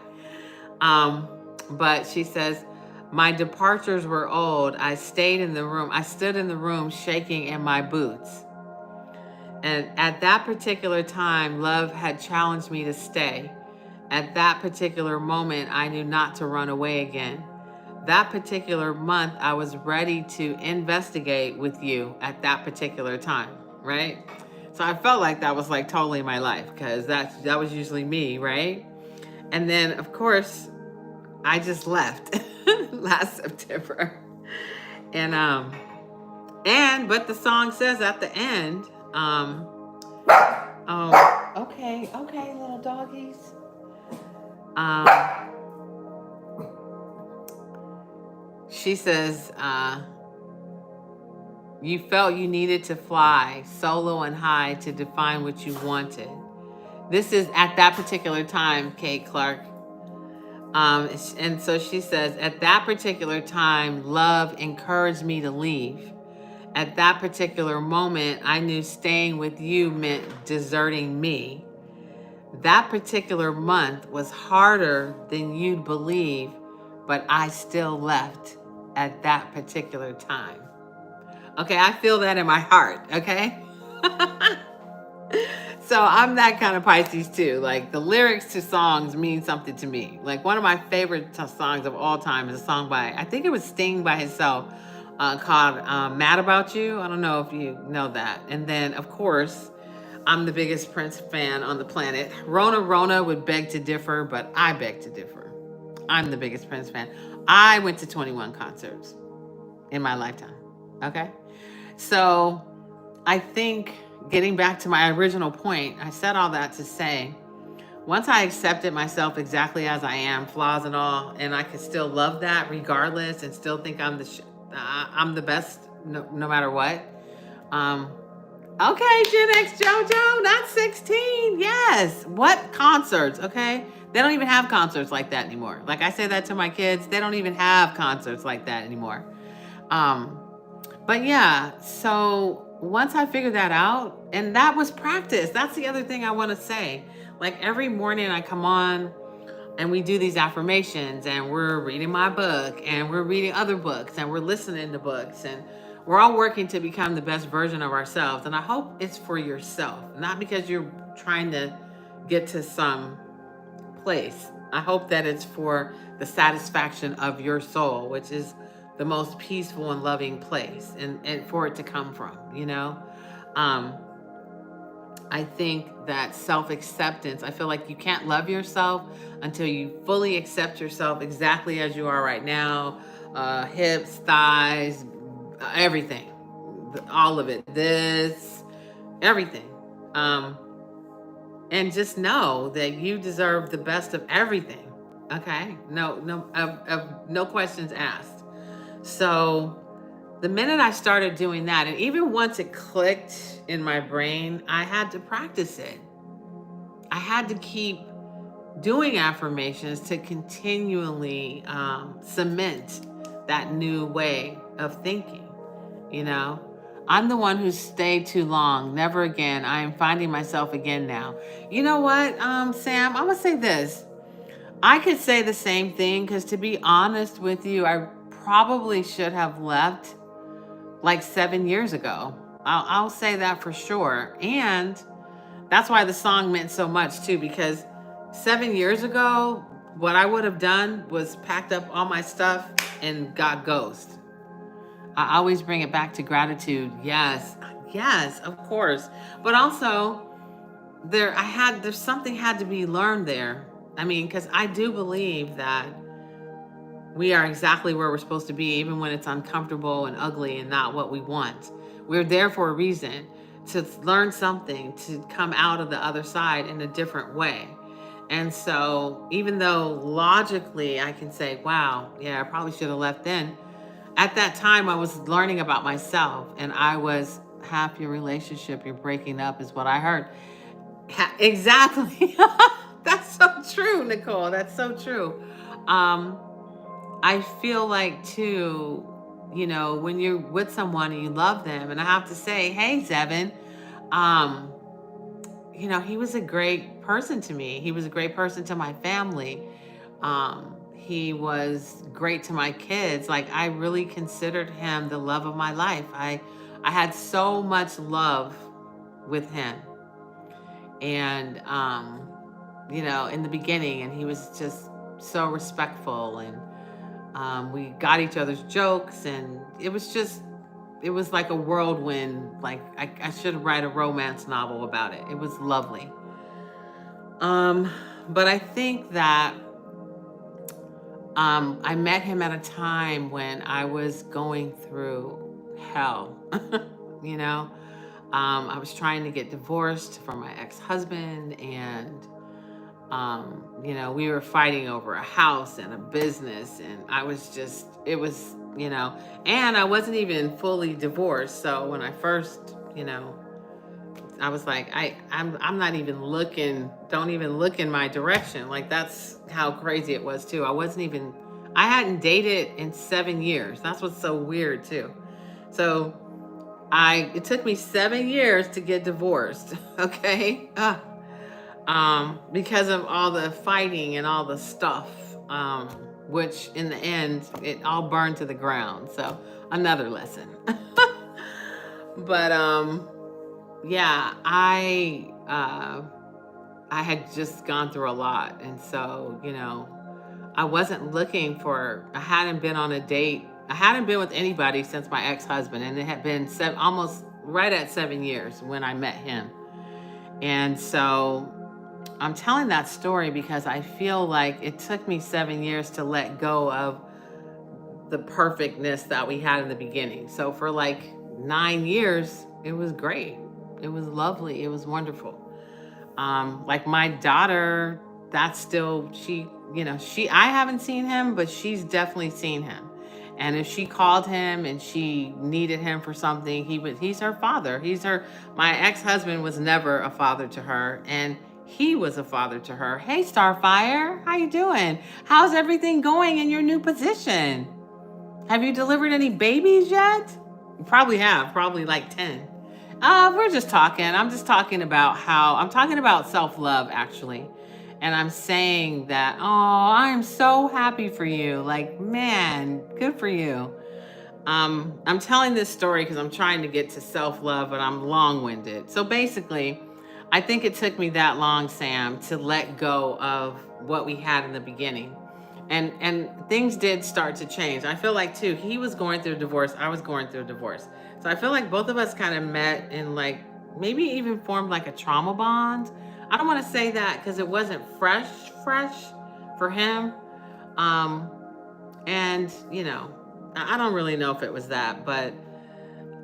But she says, my departures were old. I stayed in the room. I stood in the room shaking in my boots. And at that particular time, love had challenged me to stay. At that particular moment, I knew not to run away again. That particular month, I was ready to investigate with you at that particular time, right? So I felt like that was like totally my life, because that was usually me, right? And then, of course, I just left last September. But the song says at the end, okay, little doggies. She says, you felt you needed to fly solo and high to define what you wanted. This is at that particular time, Kate Clark. And so she says, at that particular time, love encouraged me to leave. At that particular moment, I knew staying with you meant deserting me. That particular month was harder than you'd believe, but I still left at that particular time. Okay, I feel that in my heart, okay? So I'm that kind of Pisces too. Like, the lyrics to songs mean something to me. Like, one of my favorite songs of all time is a song by, I think it was Sting by himself, called Mad About You. I don't know if you know that. And then, of course, I'm the biggest Prince fan on the planet. Rona would beg to differ, but I beg to differ. I'm the biggest Prince fan. I went to 21 concerts in my lifetime, okay? So I think, getting back to my original point, I said all that to say, once I accepted myself exactly as I am, flaws and all, and I could still love that regardless and still think I'm the best no matter what. Okay, Gen X JoJo, not 16. Yes. What concerts? Okay. They don't even have concerts like that anymore. Like, I say that to my kids. They don't even have concerts like that anymore. But yeah, so once I figured that out, and that was practice. That's the other thing I want to say. Like, every morning I come on and we do these affirmations, and we're reading my book, and we're reading other books, and we're listening to books, and we're all working to become the best version of ourselves. And I hope it's for yourself, not because you're trying to get to some place. I hope that it's for the satisfaction of your soul, which is the most peaceful and loving place, and for it to come from, you know? I think that self-acceptance, I feel like you can't love yourself until you fully accept yourself exactly as you are right now. Hips, thighs, everything, all of it, everything. And just know that you deserve the best of everything. Okay? No questions asked. So the minute I started doing that, and even once it clicked in my brain, I had to practice it. I had to keep doing affirmations to continually cement that new way of thinking. You know, I'm the one who stayed too long. Never again. I am finding myself again now. You know what, Sam? I'm going to say this. I could say the same thing, because to be honest with you, I probably should have left like 7 years ago. I'll say that for sure. And that's why the song meant so much too, because 7 years ago, what I would have done was packed up all my stuff and got ghost. I always bring it back to gratitude. Yes, of course. But also, there's something had to be learned there. I mean, because I do believe that we are exactly where we're supposed to be, even when it's uncomfortable and ugly and not what we want. We're there for a reason, to learn something, to come out of the other side in a different way. And so even though logically I can say, wow, yeah, I probably should have left then, at that time I was learning about myself, and I was, half your relationship you're breaking up is what I heard. Exactly. That's so true, Nicole. That's so true. Um, I feel like too, when you're with someone and you love them, and I have to say, hey, Zevin, um, he was a great person to me. He was a great person to my family. He was great to my kids. Like, I really considered him the love of my life. I had so much love with him. And, in the beginning, and he was just so respectful, and we got each other's jokes, and it was like a whirlwind. Like, I should write a romance novel about it. It was lovely. But I think that I met him at a time when I was going through hell. you know, I was trying to get divorced from my ex-husband, and we were fighting over a house and a business, and and I wasn't even fully divorced. So when I first, I was like, I'm not even looking, don't even look in my direction. Like, that's how crazy it was too. I hadn't dated in 7 years. That's what's so weird too. So it took me 7 years to get divorced. Okay. Because of all the fighting and all the stuff, which in the end, it all burned to the ground. So another lesson. But, yeah, I had just gone through a lot. And so, I wasn't I hadn't been on a date. I hadn't been with anybody since my ex-husband. And it had been almost right at 7 years when I met him. And so I'm telling that story because I feel like it took me 7 years to let go of the perfectness that we had in the beginning. So for like 9 years, it was great. It was lovely. It was wonderful. Like my daughter, that's still, I haven't seen him, but she's definitely seen him. And if she called him and she needed him for something, he's her father. My ex-husband was never a father to her, and he was a father to her. Hey, Starfire, how you doing? How's everything going in your new position? Have you delivered any babies yet? You probably have, probably like 10. We're just talking. I'm talking about self-love, actually. And I'm saying that, I'm so happy for you. Like, man, good for you. I'm telling this story because I'm trying to get to self-love, but I'm long-winded. So basically, I think it took me that long, Sam, to let go of what we had in the beginning. And things did start to change. I feel like, too, he was going through a divorce. I was going through a divorce. So I feel like both of us kind of met and like maybe even formed like a trauma bond. I don't want to say that because it wasn't fresh for him. And, I don't really know if it was that, but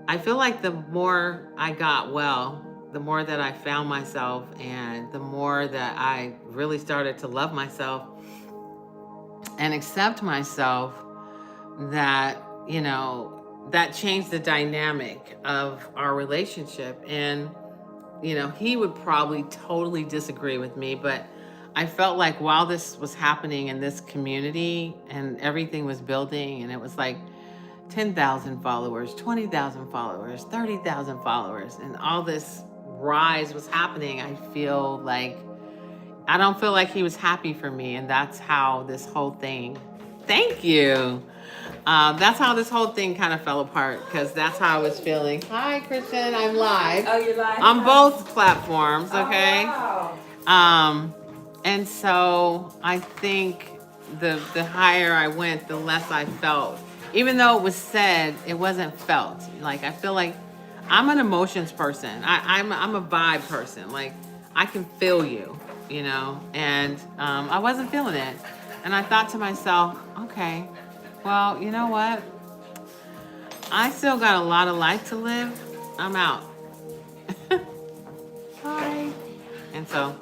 I feel like the more I got well, the more that I found myself, and the more that I really started to love myself and accept myself, that, that changed the dynamic of our relationship. And, he would probably totally disagree with me, but I felt like while this was happening in this community and everything was building, and it was like 10,000 followers, 20,000 followers, 30,000 followers, and all this rise was happening, I don't feel like he was happy for me. And that's how this whole thing, thank you. That's how this whole thing kind of fell apart, because that's how I was feeling. Hi, Kristen, I'm live. Oh, you're live? On both platforms, okay? Oh, wow. And so I think the higher I went, the less I felt. Even though it was said, it wasn't felt. Like, I feel like I'm an emotions person. I'm a vibe person. Like, I can feel you, and I wasn't feeling it. And I thought to myself, okay, well, you know what? I still got a lot of life to live. I'm out. Hi. And so,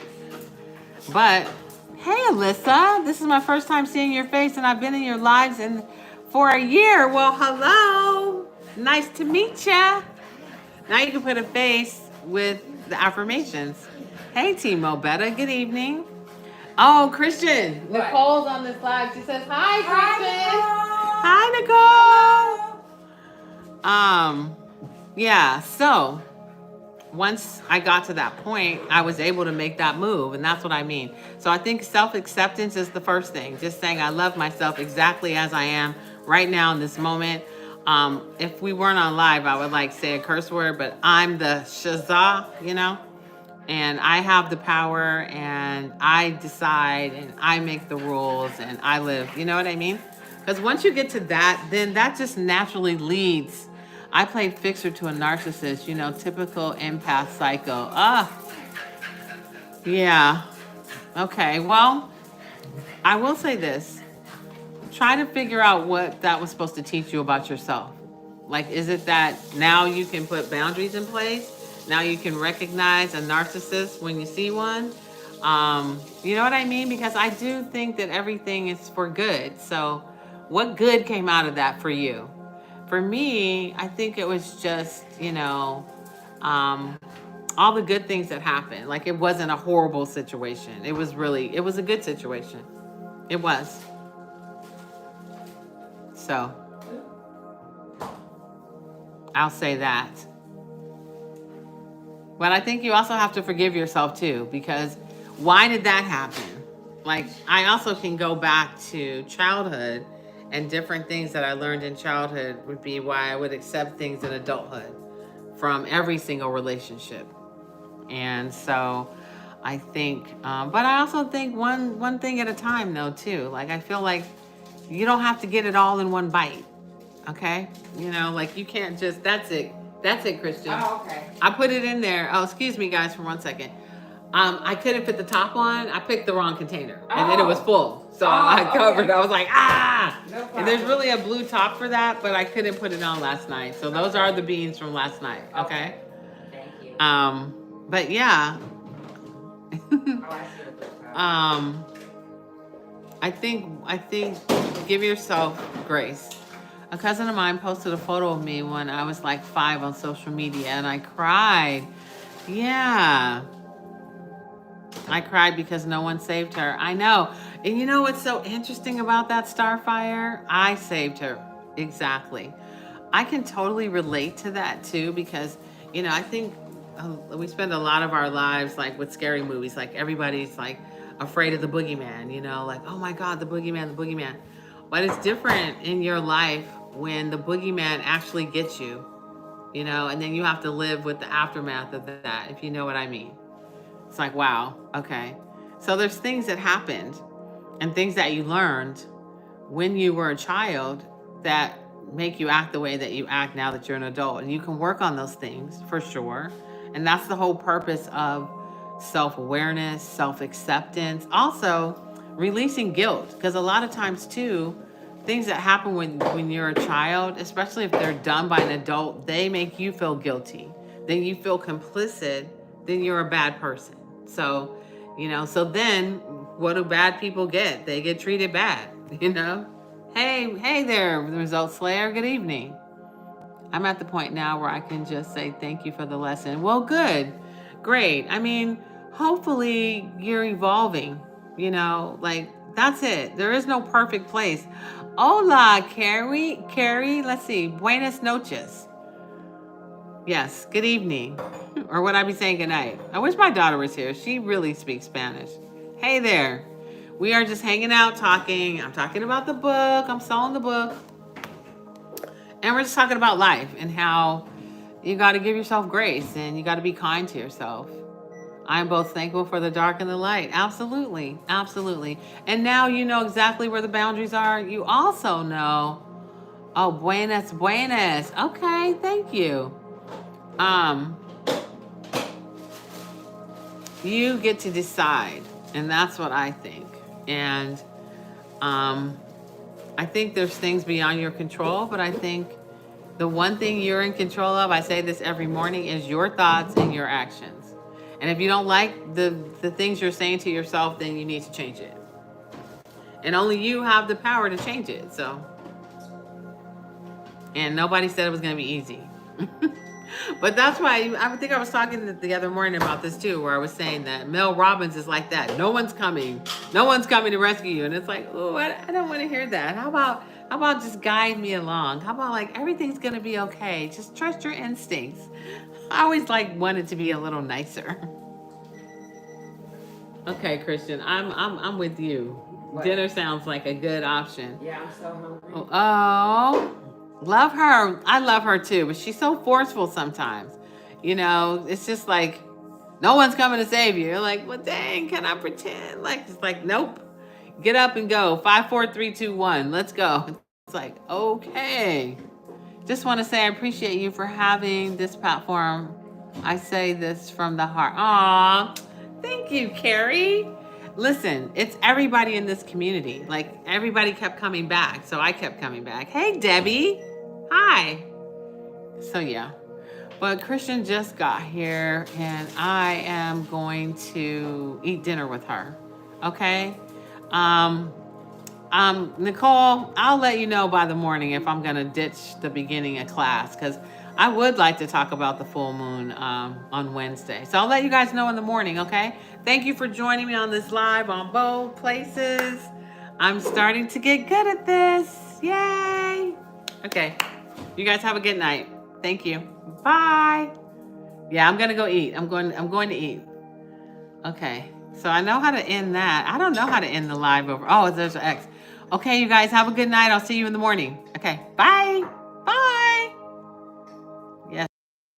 but hey, Alyssa, this is my first time seeing your face, and I've been in your lives for a year. Well, hello. Nice to meet ya. Now you can put a face with the affirmations. Hey, Team Mobetta, good evening. Oh, Christian. What? Nicole's on this live. She says, hi, Christian. Hi, Hi, Nicole. Yeah, so once I got to that point, I was able to make that move, and that's what I mean. So I think self-acceptance is the first thing. Just saying I love myself exactly as I am right now in this moment. If we weren't on live, I would like say a curse word, but I'm the Shazah, you know? And I have the power, and I decide, and I make the rules, and I live. You know what I mean? Because once you get to that, then that just naturally leads. I played fixer to a narcissist, you know, typical empath psycho. Yeah. Okay, well, I will say this. Try to figure out what that was supposed to teach you about yourself. Like, is it that now you can put boundaries in place? Now you can recognize a narcissist when you see one? You know what I mean? Because I do think that everything is for good. So, what good came out of that for you? For me, I think it was just, you know, all the good things that happened. Like, it wasn't a horrible situation. It was a good situation. It was. So, I'll say that. But I think you also have to forgive yourself too, because why did that happen? Like, I also can go back to childhood, and different things that I learned in childhood would be why I would accept things in adulthood from every single relationship. And so I think, but I also think one thing at a time though too. Like, I feel like you don't have to get it all in one bite. Okay? You know, like, you can't just, that's it. That's it, Christian. Oh, okay. I put it in there. Oh, excuse me, guys, for 1 second. I couldn't put the top on. I picked the wrong container, and then it was full. So I covered. Okay. I was like, No problem. And there's really a blue top for that, but I couldn't put it on last night. So those are the beans from last night. Okay. Thank you. But yeah. Oh, I see the blue top. I think give yourself grace. A cousin of mine posted a photo of me when I was like 5 on social media, and I cried. Yeah. I cried because no one saved her. I know. And you know what's so interesting about that, Starfire? I saved her. Exactly. I can totally relate to that too, because, you know, I think we spend a lot of our lives like with scary movies. Like, everybody's like afraid of the boogeyman, you know, like, oh my God, the boogeyman, the boogeyman. But it's different in your life when the boogeyman actually gets you, you know, and then you have to live with the aftermath of that, if you know what I mean. It's like, wow, okay. So there's things that happened and things that you learned when you were a child that make you act the way that you act now that you're an adult. And you can work on those things for sure. And that's the whole purpose of self-awareness, self-acceptance. Also, releasing guilt. Because a lot of times too, things that happen when you're a child, especially if they're done by an adult, they make you feel guilty. Then you feel complicit, then you're a bad person. So, you know, so then what do bad people get? They get treated bad, you know? Hey there, Result Slayer, good evening. I'm at the point now where I can just say thank you for the lesson. Well, good, great. I mean, hopefully you're evolving, you know, like, that's it. There is no perfect place. Hola, Carrie, let's see, buenas noches. Yes, good evening. Or would I be saying good night? I wish my daughter was here. She really speaks Spanish. Hey there. We are just hanging out, talking. I'm talking about the book. I'm selling the book. And we're just talking about life and how you got to give yourself grace and you got to be kind to yourself. I'm both thankful for the dark and the light. Absolutely. Absolutely. And now you know exactly where the boundaries are. You also know, oh, buenas. Okay, thank you. You get to decide, and that's what I think. And I think there's things beyond your control, but I think the one thing you're in control of, I say this every morning, is your thoughts and your actions. And if you don't like the things you're saying to yourself, then you need to change it. And only you have the power to change it. So, and nobody said it was going to be easy. But that's why I think I was talking the other morning about this too, where I was saying that Mel Robbins is like that. No one's coming. No one's coming to rescue you. And it's like, oh, I don't want to hear that. How about just guide me along? How about like everything's gonna be okay? Just trust your instincts. I always like wanted to be a little nicer. Okay, Christian, I'm with you. What? Dinner sounds like a good option. Yeah, I'm so hungry. Oh, love her. I love her too, but she's so forceful sometimes. You know, it's just like no one's coming to save you. You're like, well, dang, can I pretend? Like, it's like, nope. Get up and go. 5, 4, 3, 2, 1. Let's go. It's like, okay. Just want to say I appreciate you for having this platform. I say this from the heart. Aw, thank you, Carrie. Listen, it's everybody in this community. Like, everybody kept coming back, so I kept coming back. Hey, Debbie. Hi. So, yeah. But Christian just got here, and I am going to eat dinner with her. Okay? Nicole, I'll let you know by the morning if I'm going to ditch the beginning of class, because I would like to talk about the full moon on Wednesday. So I'll let you guys know in the morning, okay? Thank you for joining me on this live on both places. I'm starting to get good at this. Yay! Okay. You guys have a good night. Thank you. Bye. Yeah, I'm going to go eat. I'm going to eat. Okay. So I know how to end that. I don't know how to end the live over. Oh, there's an X. Okay, you guys have a good night. I'll see you in the morning. Okay. Bye.